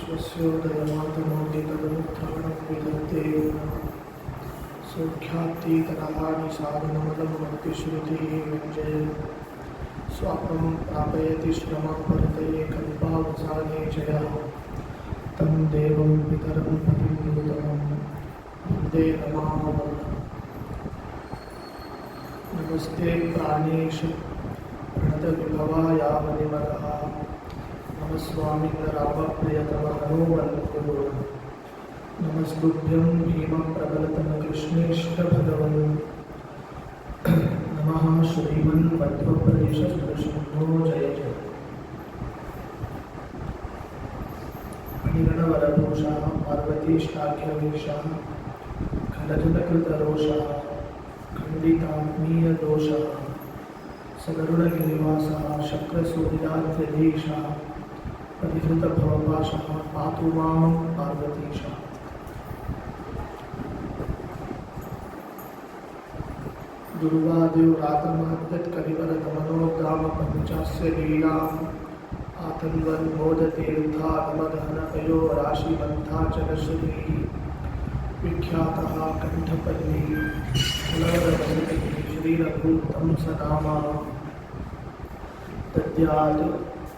विश्वस्योदयमातमौलिकमुत्थानं विदन्ते सौख्यात्तीतरहानि साधनमलं भक्तिश्रुतिः विञ्जय स्वापं प्रापयति श्रमं परतये कल्पावसाने जया तं देवं पितरं पतिं नूतनं वन्दे रमावल्लभम्। नमस्ते प्राणेश प्रणतविभवायावनिमरः नमः स्वामिन् रामप्रियतम हनुमन्कुरु नमस्तुभ्यं भीमप्रबलतमकृष्णेष्टभगवन् नमः श्रीमन्मध्वप्रदेशसुरसिंहो जय जय। फणिगणवरदोषः पार्वतीष्टाख्यवीक्षः खलजलकृतरोषः खण्डितात्मीयदोषः सगरुडगिरिवासः शक्रसूर्याद्यधीशः परिहृतभवपाशः पातु मां पार्वतीशः। दुर्वादिव्रातमाद्यत्कलिवरगमनोग्रामपञ्चास्य लीलाम् आतन्वन् मोदतीर्थागमगहनपयो राशिबन्धाचलश्रुतिः विख्यातः कण्ठपल्ली श्रीरघुतं सनामा तद्यात्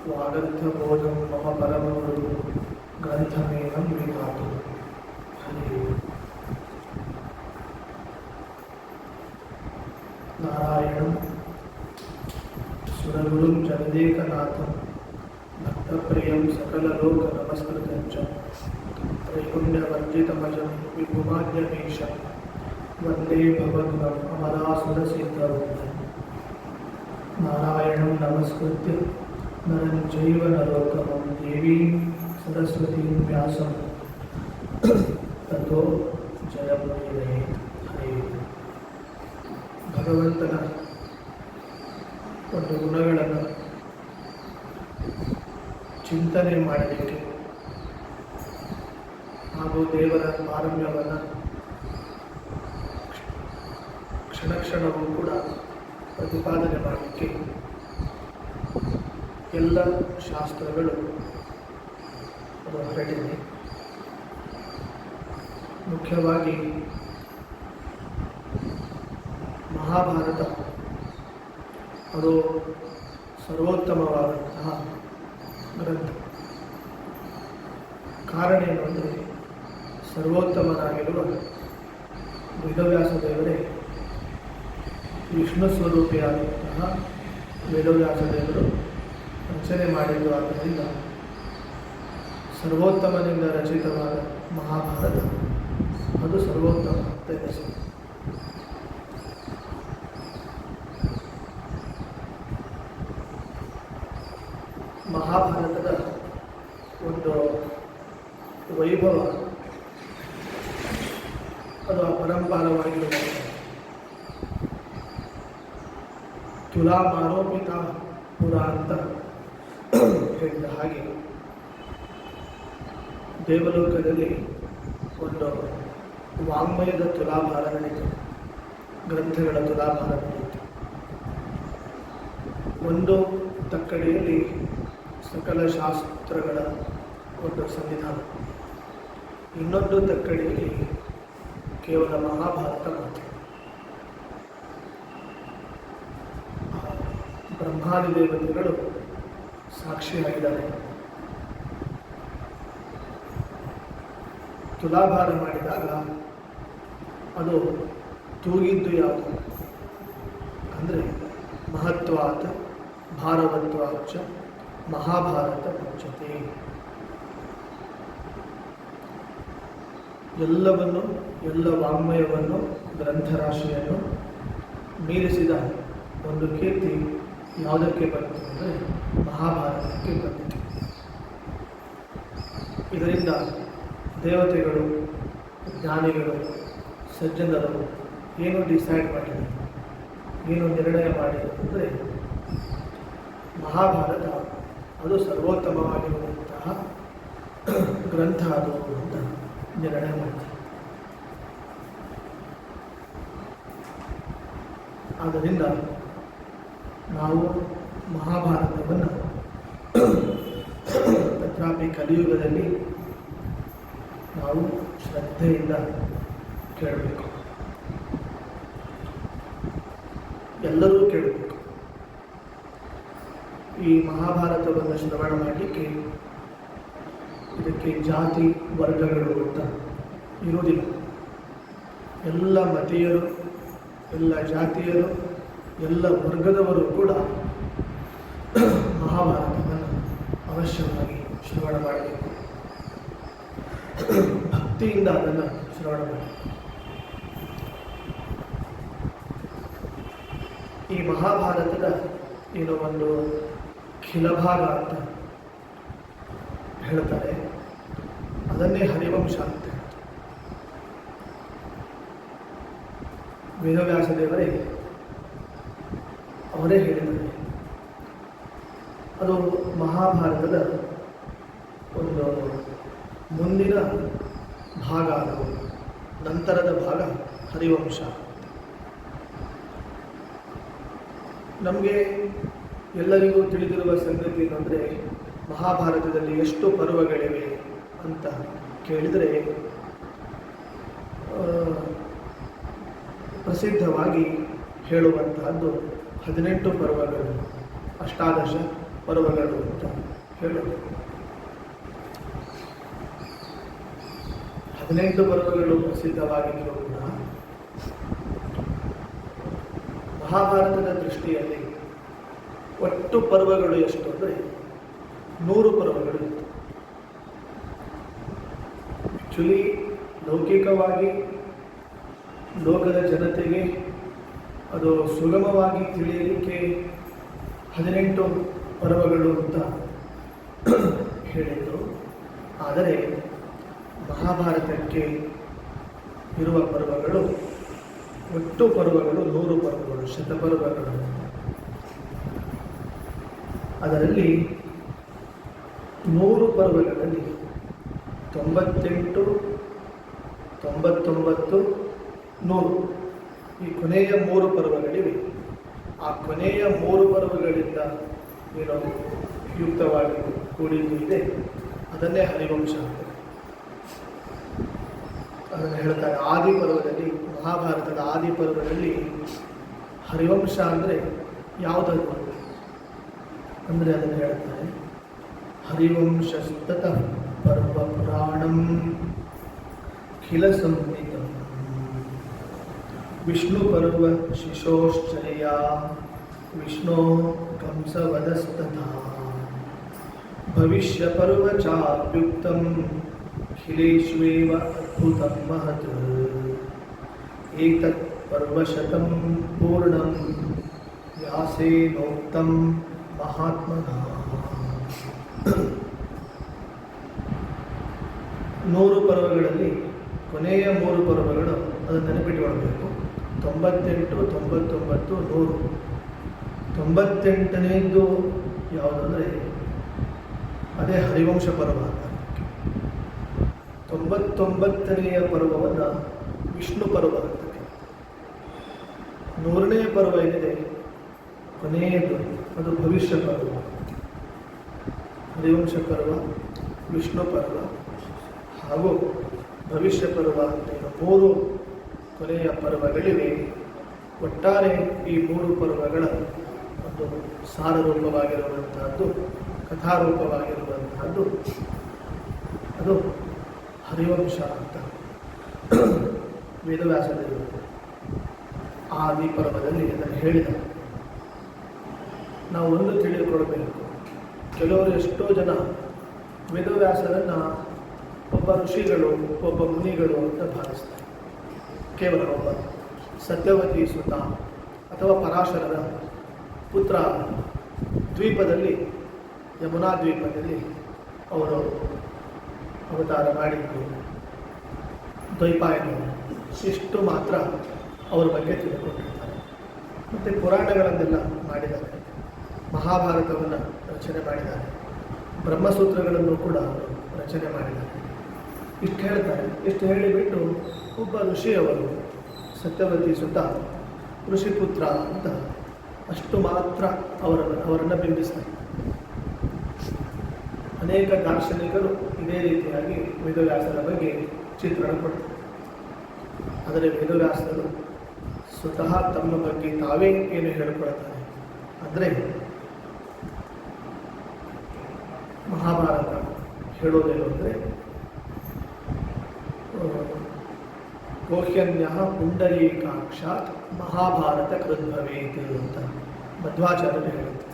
वागर्थबोधं मम परमगुरु ग्रन्थमेनं विधातु। हरि नारायणं सुरगुरुं जगदेकनाथं भक्तप्रियं सकललोकनमस्कृतं च त्रैगुण्यवर्जितमजं विभुमाद्यमीशं वन्दे भवद्गुणम् अमरासुरसिद्धवन्द्यं। नारायणं नमस्कृत्य नरं चैव नरोत्तमं देवीं सरस्वतीं व्यासं ततो जयमुदीरयेत्। ಹರೇ ಭಗವಂತನ ಒಂದು ಗುಣಗಳನ್ನು ಚಿಂತನೆ ಮಾಡಲಿಕ್ಕೆ ಹಾಗೂ ದೇವರ ಪಾರಮ್ಯವನ್ನು ಕ್ಷಣ ಕ್ಷಣವೂ ಕೂಡ ಪ್ರತಿಪಾದನೆ ಮಾಡಲಿಕ್ಕೆ ಎಲ್ಲ ಶಾಸ್ತ್ರಗಳು ಅದು ಹೊರಟಿದೆ. ಮುಖ್ಯವಾಗಿ ಮಹಾಭಾರತ ಅದು ಸರ್ವೋತ್ತಮವಾದಂತಹ ಗ್ರಂಥ. ಕಾರಣ ಏನು ಅಂದರೆ ಸರ್ವೋತ್ತಮನಾಗಿರುವ ವೇದವ್ಯಾಸ ದೇವರೇ ವಿಷ್ಣು ಸ್ವರೂಪಿಯಾದಂತಹ ವೇದವ್ಯಾಸ ದೇವರು ರಚನೆ ಮಾಡಿದ್ದು. ಆದ್ದರಿಂದ ಸರ್ವೋತ್ತಮನಿಂದ ರಚಿತವಾದ ಮಹಾಭಾರತ ಅದು ಸರ್ವೋತ್ತಮ ಅಂತ ಹೆಸರು. ಮಹಾಭಾರತದ ಒಂದು ವೈಭವ ಅದು ಅಪರಂಪಾರವಾಗಿರುವ ತುಲಾಮಾರೋಪಿತ ಪುರ ಅಂತ ಹೇಳಿದ ಹಾಗೆ ದೇವಲೋಕದಲ್ಲಿ ಒಂದು ವಾಂಗ್ಮಯದ ತುಲಾಭಾರ ನಡೀತು, ಗ್ರಂಥಗಳ ತುಲಾಭಾರ ನಡೀತು. ಒಂದು ತಕ್ಕಡಿಯಲ್ಲಿ ಸಕಲ ಶಾಸ್ತ್ರಗಳ ಒಂದು ಸಂವಿಧಾನ, ಇನ್ನೊಂದು ತಕ್ಕಡಿಯಲ್ಲಿ ಕೇವಲ ಮಹಾಭಾರತ ಮಾತ್ರ. ಬ್ರಹ್ಮಾದಿ ದೇವತೆಗಳು ಸಾಕ್ಷಿಯಾಗಿದ್ದಾರೆ. ತುಲಾಭಾರ ಮಾಡಿದಾಗ ಅದು ತೂಗಿದ್ದು ಯಾವುದು ಅಂದರೆ ಮಹತ್ವಾತ್ ಭಾರವತ್ವಾಚ ಮಹಾಭಾರತ ಉಚ್ಯತೆ. ಎಲ್ಲವನ್ನು, ಎಲ್ಲ ವಾಂಗ್ಮಯವನ್ನು, ಗ್ರಂಥರಾಶಿಯನ್ನು ಮೀರಿಸಿದ ಒಂದು ಕೀರ್ತಿ ಯಾವುದಕ್ಕೆ ಬಂತು ಅಂದರೆ ಮಹಾಭಾರತಕ್ಕೆ ಬಂದಿತು. ಇದರಿಂದ ದೇವತೆಗಳು, ಜ್ಞಾನಿಗಳು, ಸಜ್ಜನರು ಏನು ಡಿಸೈಡ್ ಮಾಡಿದರು, ಏನು ನಿರ್ಣಯ ಮಾಡಿದರು ಅಂದರೆ ಮಹಾಭಾರತ ಅದು ಸರ್ವೋತ್ತಮವಾಗಿರುವಂತಹ ಗ್ರಂಥ ಅದು ಅಂತ ನಿರ್ಣಯ ಮಾಡಿದರು. ಆದ್ದರಿಂದ ನಾವು ಮಹಾಭಾರತವನ್ನು ತಥಾಪಿ ಕಲಿಯುಗದಲ್ಲಿ ನಾವು ಶ್ರದ್ಧೆಯಿಂದ ಕೇಳಬೇಕು, ಎಲ್ಲರೂ ಕೇಳಬೇಕು. ಈ ಮಹಾಭಾರತವನ್ನು ಶ್ರವಣ ಮಾಡಲಿಕ್ಕೆ ಇದಕ್ಕೆ ಜಾತಿ ವರ್ಗಗಳು ಅಂತ ಇರುವುದಿಲ್ಲ. ಎಲ್ಲ ಮತೀಯರು, ಎಲ್ಲ ಜಾತಿಯರು, ಎಲ್ಲ ವರ್ಗದವರು ಕೂಡ ಮಹಾಭಾರತವನ್ನು ಅವಶ್ಯವಾಗಿ ಶ್ರವಣ ಮಾಡಬೇಕು. ಭಕ್ತಿಯಿಂದ ಅದನ್ನು ಶ್ರವಣ ಮಾಡಬೇಕು. ಈ ಮಹಾಭಾರತದ ಏನೋ ಒಂದು ಖಿಲಭಾಗ ಅಂತ ಹೇಳ್ತಾರೆ, ಅದನ್ನೇ ಹರಿವಂಶ ಅಂತ ಹೇಳ್ತಾರೆ. ವೇದವ್ಯಾಸ ದೇವರೇ ಅವರೇ ಹೇಳಿದ್ದಾರೆ. ಅದು ಮಹಾಭಾರತದ ಒಂದು ಮುಂದಿನ ಭಾಗ, ಅದು ನಂತರದ ಭಾಗ ಹರಿವಂಶ. ನಮಗೆ ಎಲ್ಲರಿಗೂ ತಿಳಿದಿರುವ ಸಂಗತಿ ಏನಂದರೆ, ಮಹಾಭಾರತದಲ್ಲಿ ಎಷ್ಟು ಪರ್ವಗಳಿವೆ ಅಂತ ಕೇಳಿದರೆ ಪ್ರಸಿದ್ಧವಾಗಿ ಹೇಳುವಂತಹದ್ದು 18 ಪರ್ವಗಳು, ಅಷ್ಟಾದಶ ಪರ್ವಗಳು ಅಂತ ಹೇಳೋದು. 18 ಪರ್ವಗಳು ಪ್ರಸಿದ್ಧವಾಗಿದ್ದರೂ ಕೂಡ ಮಹಾಭಾರತದ ದೃಷ್ಟಿಯಲ್ಲಿ ಒಟ್ಟು ಪರ್ವಗಳು ಎಷ್ಟು ಅಂದರೆ 100 ಪರ್ವಗಳು ಇತ್ತು. ಆ್ಯಕ್ಚುಲಿ ಲೌಕಿಕವಾಗಿ ಲೋಕದ ಜನತೆಗೆ ಅದು ಸುಗಮವಾಗಿ ತಿಳಿಯಲಿಕ್ಕೆ 18 ಪರ್ವಗಳು ಅಂತ ಹೇಳಿದರು. ಆದರೆ ಮಹಾಭಾರತಕ್ಕೆ ಇರುವ ಪರ್ವಗಳು, ಒಟ್ಟು ಪರ್ವಗಳು 100 ಪರ್ವಗಳು, ಶತಪರ್ವಗಳು. ಅದರಲ್ಲಿ 100 ಪರ್ವಗಳಲ್ಲಿ 98, 99, 100 ಈ ಕೊನೆಯ 3 ಪರ್ವಗಳಿವೆ. ಆ ಕೊನೆಯ 3 ಪರ್ವಗಳಿಂದ ಏನೋ ಯುಕ್ತವಾಗಿ ಕೂಡಿದ್ದು ಇದೆ, ಅದನ್ನೇ ಹರಿವಂಶ ಅಂತ ಅದನ್ನು ಹೇಳ್ತಾರೆ. ಆದಿ ಪರ್ವದಲ್ಲಿ, ಮಹಾಭಾರತದ ಆದಿ ಪರ್ವದಲ್ಲಿ ಹರಿವಂಶ ಅಂದರೆ ಯಾವುದದು ಅಂದರೆ ಅದನ್ನು ಹೇಳ್ತಾರೆ. ಹರಿವಂಶಸ್ತತ ಪರ್ವ ಪುರಾಣಂ ಖಿಲ ಸಂಹಿತಂ ವಿಷ್ಣು ಪರ್ವ ಶಿಶೋಶ್ಚರ್ಯ ವಿಷ್ಣೋ ಕಂಸವದಸ್ತಥಾ ಭವಿಷ್ಯ ಪರ್ವ ಚಾಪ್ಯುಕ್ತಂ ಖಿಲೇಶ್ವೇವ ಅದ್ಭುತಂ ಮಹತ್ ಏತತ್ ಪರ್ವಶತಂ ಪೂರ್ಣಂ ವ್ಯಾಸೇನೋಕ್ತಂ ಮಹಾತ್ಮನಃ. 100 ಪರ್ವಗಳಲ್ಲಿ ಕೊನೆಯ 3 ಪರ್ವಗಳು ಅದನ್ನು ನೆನಪಿಟ್ಟುಕೊಳ್ಬೇಕು. 98, 99, 100. 98ನೇದು ಯಾವುದಂದರೆ ಅದೇ ಹರಿವಂಶ ಪರ್ವ ಅಂತ. 99ನೆಯ ಪರ್ವವನ್ನು ವಿಷ್ಣು ಪರ್ವ ಅಂತ. 100ನೇ ಪರ್ವ ಏನಿದೆ ಕೊನೆಯದು, ಅದು ಭವಿಷ್ಯ ಪರ್ವ. ಹರಿವಂಶ ಪರ್ವ, ವಿಷ್ಣು ಪರ್ವ ಹಾಗೂ ಭವಿಷ್ಯ ಪರ್ವ ಅಂತ 3 ಕೊನೆಯ ಪರ್ವಗಳಿವೆ. ಒಟ್ಟಾರೆ ಈ 3 ಪರ್ವಗಳ ಒಂದು ಸಾರರೂಪವಾಗಿರುವಂತಹದ್ದು, ಕಥಾರೂಪವಾಗಿರುವಂತಹದ್ದು ಅದು ಹರಿವಂಶ ಅಂತ ವೇದವ್ಯಾಸದೇವರು ಆದಿ ಪರ್ವದಲ್ಲಿ ಅದನ್ನು ಹೇಳಿದ. ನಾವು ಒಂದು ತಿಳಿದುಕೊಳ್ಬೇಕು, ಕೆಲವರು ಎಷ್ಟೋ ಜನ ವೇದವ್ಯಾಸರನ್ನು ಒಬ್ಬ ಋಷಿಗಳು, ಒಬ್ಬ ಮುನಿಗಳು ಅಂತ ಭಾವಿಸ್ತಾರೆ. ಕೇವಲ ಒಬ್ಬ ಸತ್ಯವತಿ ಸುತ ಅಥವಾ ಪರಾಶರರ ಪುತ್ರ ದ್ವೀಪದಲ್ಲಿ, ಯಮುನಾ ದ್ವೀಪದಲ್ಲಿ ಅವರು ಅವತಾರ ಮಾಡಿದ್ದು, ದ್ವೈಪಾಯನ ಇಷ್ಟು ಮಾತ್ರ ಅವರ ಬಗ್ಗೆ ತಿಳ್ಕೊಂಡಿರ್ತಾರೆ. ಮತ್ತು ಪುರಾಣಗಳನ್ನೆಲ್ಲ ಮಾಡಿದ್ದಾರೆ, ಮಹಾಭಾರತವನ್ನು ರಚನೆ ಮಾಡಿದ್ದಾರೆ, ಬ್ರಹ್ಮಸೂತ್ರಗಳನ್ನು ಕೂಡ ಅವರು ರಚನೆ ಮಾಡಿದ್ದಾರೆ. ಇಷ್ಟು ಹೇಳ್ತಾರೆ. ಇಷ್ಟು ಹೇಳಿಬಿಟ್ಟು ಒಬ್ಬ ಋಷಿಯವರು ಸತ್ಯವತಿ ಸುತ ಋಷಿಪುತ್ರ ಅಂತ ಅಷ್ಟು ಮಾತ್ರ ಅವರನ್ನು ಬಿಂಬಿಸ್ತಾರೆ. ಅನೇಕ ದಾರ್ಶನಿಕರು ಇದೇ ರೀತಿಯಾಗಿ ವೇದವ್ಯಾಸರ ಬಗ್ಗೆ ಚಿತ್ರಣ ಕೊಡ್ತಾರೆ. ಆದರೆ ವೇದವ್ಯಾಸರು ಸ್ವತಃ ತಮ್ಮ ಬಗ್ಗೆ ತಾವೇ ಏನು ಹೇಳಿಕೊಳ್ತಾರೆ ಅಂದರೆ, ಮಹಾಭಾರತ ಹೇಳೋದೇನು ಅಂದರೆ, ಗೋಹ್ಯನ್ಯ ಪುಂಡರೀಕಾಕ್ಷಾತ್ ಮಹಾಭಾರತ ಕೃದ್ಭವೇತ್ ಅಂತ ಮಧ್ವಾಚಾರ್ಯರು ಹೇಳುತ್ತೆ.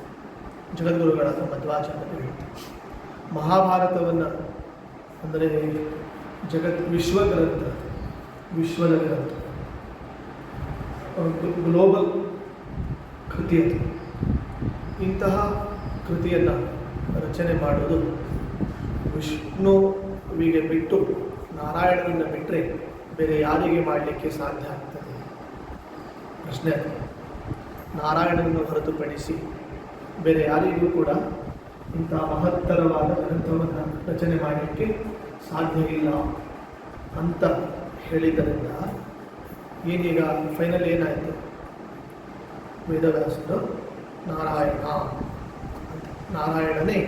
ಜಗದ್ಗುರುಗಳಾದ ಮಧ್ವಾಚಾರ್ಯರು ಹೇಳುತ್ತೆ. ಮಹಾಭಾರತವನ್ನು ಅಂದರೆ ವಿಶ್ವದ ಗ್ರಂಥ, ಗ್ಲೋಬಲ್ ಕೃತಿ ಅದು. ಇಂತಹ ಕೃತಿಯನ್ನು ರಚನೆ ಮಾಡೋದು ವಿಷ್ಣುವಿಗೆ ಬಿಟ್ಟು, ನಾರಾಯಣನನ್ನು ಬಿಟ್ಟರೆ ಬೇರೆ ಯಾರಿಗೆ ಮಾಡಲಿಕ್ಕೆ ಸಾಧ್ಯ ಆಗ್ತದೆ? ಪ್ರಶ್ನೆ ಅದು. ನಾರಾಯಣನನ್ನು ಹೊರತುಪಡಿಸಿ ಬೇರೆ ಯಾರಿಗೂ ಕೂಡ ಇಂತಹ ಮಹತ್ತರವಾದ ಗ್ರಂಥವನ್ನು ರಚನೆ ಮಾಡಲಿಕ್ಕೆ ಸಾಧ್ಯ ಇಲ್ಲ ಅಂತ ಹೇಳಿದ್ದರಿಂದ ಏನೀಗ ಫೈನಲ್ ಏನಾಯಿತು? ವೇದವ್ಯಾಸರು ನಾರಾಯಣ ಅಂತ, ನಾರಾಯಣನೇ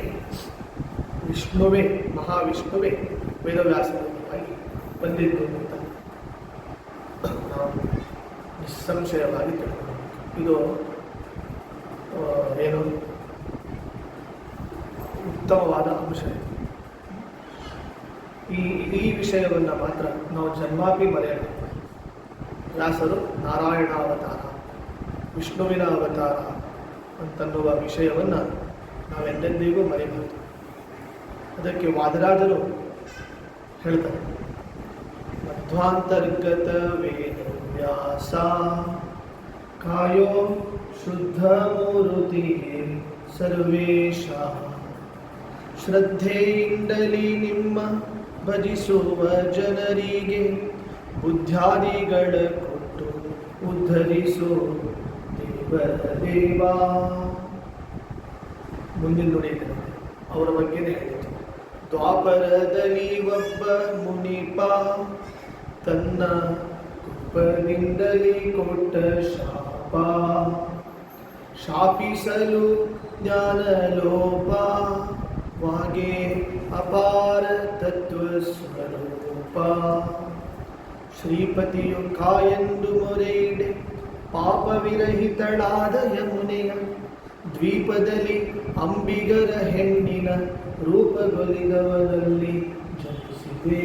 ವಿಷ್ಣುವೇ, ಮಹಾವಿಷ್ಣುವೇ ವೇದವ್ಯಾಸರಾಗಿ ಬಂದಿದ್ದು ಅಂತ ನಾವು ನಿಸ್ಸಂಶಯವಾಗಿ ತಿಳ್ಕೊಳ್ಳಬೇಕು. ಇದು ಏನು ಉತ್ತಮವಾದ ಅಂಶ. ಈ ವಿಷಯವನ್ನು ಮಾತ್ರ ನಾವು ಜನ್ಮಾಪಿ ಮರೆಯಬೇಕು. ವ್ಯಾಸರು ನಾರಾಯಣ ಅವತಾರ, ವಿಷ್ಣುವಿನ ಅವತಾರ ಅಂತನ್ನುವ ವಿಷಯವನ್ನು ನಾವೆಂದೆಂದಿಗೂ ಮರೆಯಬಹುದು. ಅದಕ್ಕೆ ವಾದರಾಜರು ಹೇಳ್ತಾರೆ, ಮಧ್ವಾಂತರ್ಗತ ವೇದ ವ್ಯಾಸ ಕಾಯೋ ಶುದ್ಧ ಮೂರುತಿ ಸರ್ವೇಶ ಶ್ರದ್ಧೆಯಿಂದಲೇ ನಿಮ್ಮ ಭಜಿಸುವ ಜನರಿಗೆ ಬುದ್ಧಾದಿಗಳ ಕೊಟ್ಟು ಉದ್ಧರಿಸೋ ದೇವರ ದೇವ. ಮುಂದಿನ ನುಡಿಯಿದೆ, ಅವರ ಬಗ್ಗೆನೇ ಹೇಳಿತು. ದ್ವಾಪರದಲ್ಲಿ ಒಬ್ಬ ಮುನಿಪ ತನ್ನ ಕುಪ್ಪನಿಂದಲೇ ಕೊಟ್ಟ ಶಾಪ, ಶಾಪಿಸಲು ಜ್ಞಾನಲೋಪ ವಾಗೆ ಅಪಾರ ತತ್ವ ಸ್ವರೂಪ. ಶ್ರೀಪತಿಯು ಕಾಯೆಂದು ಮೊರೆಯಿಡೆ ಪಾಪವಿರಹಿತಳಾದ ಯಮುನೆಯ ದ್ವೀಪದಲ್ಲಿ ಅಂಬಿಗರ ಹೆಣ್ಣಿನ ರೂಪಗೊಲಿದವನಲ್ಲಿ ಜನಿಸಿದೆ.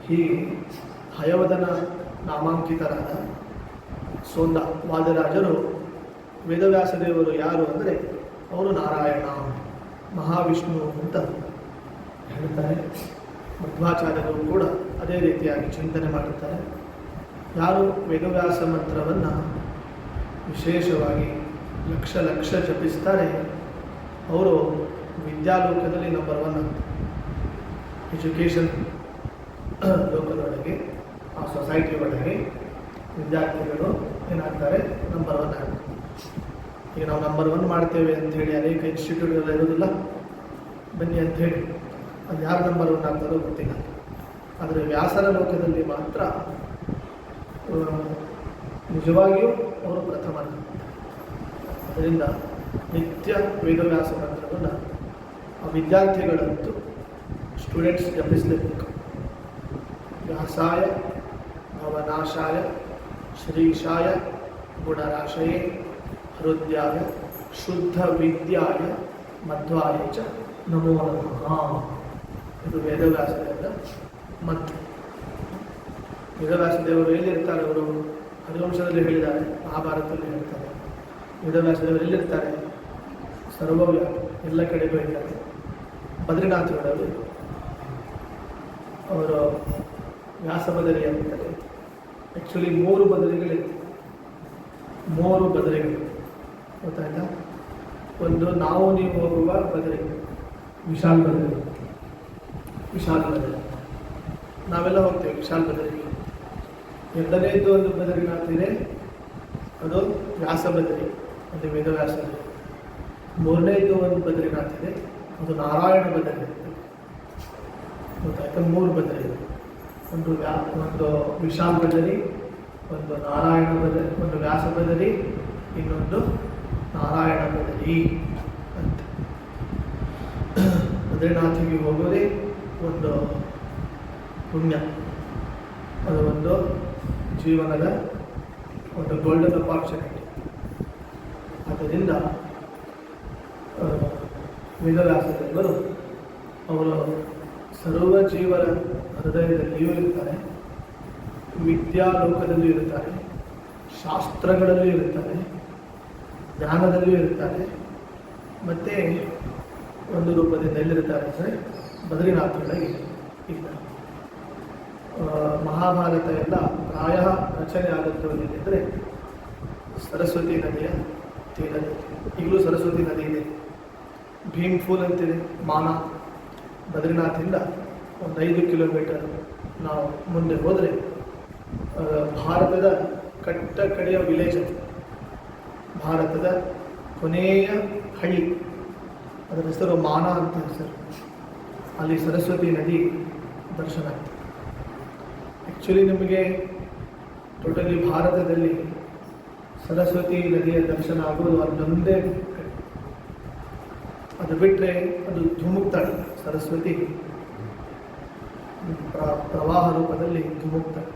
ಹೀಗೆ ಹಯವದನ ನಾಮಾಂಕಿತರಾದ ಸೋಂದ ವಾದರಾಜರು ವೇದವ್ಯಾಸದೇವರು ಯಾರು ಅಂದರೆ ಅವರು ನಾರಾಯಣ, ಮಹಾವಿಷ್ಣು ಅಂತ ಹೇಳ್ತಾರೆ. ಮಧ್ವಾಚಾರ್ಯರು ಕೂಡ ಅದೇ ರೀತಿಯಾಗಿ ಚಿಂತನೆ ಮಾಡುತ್ತಾರೆ. ಯಾರು ವೇದವ್ಯಾಸ ಮಂತ್ರವನ್ನು ವಿಶೇಷವಾಗಿ ಲಕ್ಷ ಜಪಿಸ್ತಾರೆ ಅವರು ವಿದ್ಯಾಲೋಕದಲ್ಲಿ ನಂಬರ್ 1 ಅಂತ. ಎಜುಕೇಷನ್ ಲೋಕದೊಳಗೆ, ಆ ಸೊಸೈಟಿ ಒಳಗೆ ವಿದ್ಯಾರ್ಥಿಗಳು ಏನಾಗ್ತಾರೆ? ನಂಬರ್ 1 ಆಗ್ತಾರೆ. ಈಗ ನಾವು ನಂಬರ್ 1 ಮಾಡ್ತೇವೆ ಅಂಥೇಳಿ ಅನೇಕ ಇನ್ಸ್ಟಿಟ್ಯೂಟ್ಗಳು ಇರೋದಿಲ್ಲ, ಬನ್ನಿ ಅಂಥೇಳಿ ಅದು ಯಾರು ನಂಬರ್ 1 ಆಗ್ತಾರೋ ಗೊತ್ತಿಲ್ಲ. ಆದರೆ ವ್ಯಾಸರ ಲೋಕದಲ್ಲಿ ಮಾತ್ರ ನಿಜವಾಗಿಯೂ ಅವರು ಪ್ರಥಮ. ಅದರಿಂದ ನಿತ್ಯ ವೇದವ್ಯಾಸ ಮಂತ್ರವನ್ನು ಆ ವಿದ್ಯಾರ್ಥಿಗಳಂತೂ ಸ್ಟೂಡೆಂಟ್ಸ್ ಜಪಿಸಲೇಬೇಕು. ವ್ಯಾಸಾಯ ಭವನಾಶಾಯ ಶ್ರೀಶಾಯ ಗುಣರಾಶಯೇ ಹೃದಯಾಯ ಶುದ್ಧ ವಿದ್ಯಾಯ ಮಧ್ವಾಯ ಚ ನಮೋ ನಮಃ. ಇದು ವೇದವ್ಯಾಸದೇವರ ಮಂತ್ರ. ವೇದವ್ಯಾಸದೇವರು ಎಲ್ಲಿರ್ತಾರೆ? ಅವರು ಹರಿವಂಶದಲ್ಲಿ ಹೇಳಿದ್ದಾರೆ, ಮಹಾಭಾರತದಲ್ಲಿ ಹೇಳ್ತಾರೆ. ವೇದವ್ಯಾಸದೇವರು ಎಲ್ಲಿರ್ತಾರೆ? ಸರ್ವವ್ಯಾಪಿ, ಎಲ್ಲ ಕಡೆಗೂ ಇದ್ದಾರೆ. ಬದ್ರಿನಾಥಗಳಲ್ಲಿ ಅವರು ವ್ಯಾಸಬದರಿ ಅಂತಾರೆ. ಆ್ಯಕ್ಚುಲಿ 3 ಬದರಿಗಳಿವೆ. 3 ಬದರಿಗಳು ಗೊತ್ತಾಯ್ತಾ? ಒಂದು ನಾವು ನೀವು ಹೋಗುವ ಬದರಿ, ವಿಶಾಲ್ ಬದರಿ. ನಾವೆಲ್ಲ ಹೋಗ್ತೇವೆ ವಿಶಾಲ್ ಬದರಿಗೆ. ಎರಡನೇದು ಒಂದು ಬದರಿನಾಥ್ ಇದೆ, ಅದು ವ್ಯಾಸ ಬದರಿ, ಅದು ವೇದವ್ಯಾಸ. ಮೂರನೇದು ಒಂದು ಬದರಿನಾಥ್ ಇದೆ, ಅದು ನಾರಾಯಣ ಬದರಿ. ಗೊತ್ತಾಯ್ತಾ? 3 ಬದರಿ ಇದೆ. ಒಂದು ವಿಶಾಲ್ ಬದರಿ, ಒಂದು ನಾರಾಯಣ ಬದರಿ, ಒಂದು ವ್ಯಾಸ ಬದರಿ, ಇನ್ನೊಂದು ನಾರಾಯಣ ಬದರಿ ಅಂತ. ಬದ್ರಿನಾಥಿಗೆ ಹೋಗೋದೇ ಒಂದು ಪುಣ್ಯ, ಅದು ಒಂದು ಜೀವನದ ಒಂದು ಗೋಲ್ಡನ್ ಅಪಾರ್ಚುನಿಟಿ. ಆದ್ದರಿಂದ ವೇದವ್ಯಾಸದೇವರು ಅವರು ಸರ್ವ ಜೀವರ ಹೃದಯದಲ್ಲಿಯೂ ಇರ್ತಾರೆ, ವಿದ್ಯಾಲೋಕದಲ್ಲಿಯೂ ಇರ್ತಾರೆ, ಶಾಸ್ತ್ರಗಳಲ್ಲಿಯೂ ಇರ್ತಾರೆ, ಜ್ಞಾನದಲ್ಲಿಯೂ ಇರ್ತಾರೆ, ಮತ್ತು ಒಂದು ರೂಪದಿಂದ ಎಲ್ಲಿರ್ತಾರೆ ಅಂದರೆ ಬದ್ರಿನಾಥೊಳಗೆ ಇದ್ದಾರೆ. ಮಹಾಭಾರತ ಎಲ್ಲ ಪ್ರಾಯ ರಚನೆ ಆಗುತ್ತದೆ ಅಂದರೆ ಸರಸ್ವತಿ ನದಿಯ ತೀರದಲ್ಲಿ. ಈಗಲೂ ಸರಸ್ವತಿ ನದಿ ಇದೆ. ಭೀಮ್ ಫೂಲ್ ಅಂತಿದೆ ಮಾನ. ಬದ್ರಿನಾಥಿಂದ ಒಂದು 5 ಕಿಲೋಮೀಟರ್ ನಾವು ಮುಂದೆ ಹೋದರೆ ಭಾರತದ ಕಡೆಯ ವಿಲೇಜ್, ಭಾರತದ ಕೊನೆಯ ಹಳ್ಳಿ, ಅದರ ಹೆಸರು ಮಾನ ಅಂತ ಹೆಸರು. ಅಲ್ಲಿ ಸರಸ್ವತಿ ನದಿ ದರ್ಶನ ಆಗ್ತದೆ. ಆ್ಯಕ್ಚುಲಿ ನಿಮಗೆ ಟೋಟಲಿ ಭಾರತದಲ್ಲಿ ಸರಸ್ವತಿ ನದಿಯ ದರ್ಶನ ಆಗೋದು ಅದೊಂದೇ. ಅದು ಬಿಟ್ಟರೆ ಅದು ಧುಮುಕ್ತಾಳೆ ಸರಸ್ವತಿ, ಪ್ರವಾಹ ರೂಪದಲ್ಲಿ ಧುಮುಕ್ತಾಳೆ.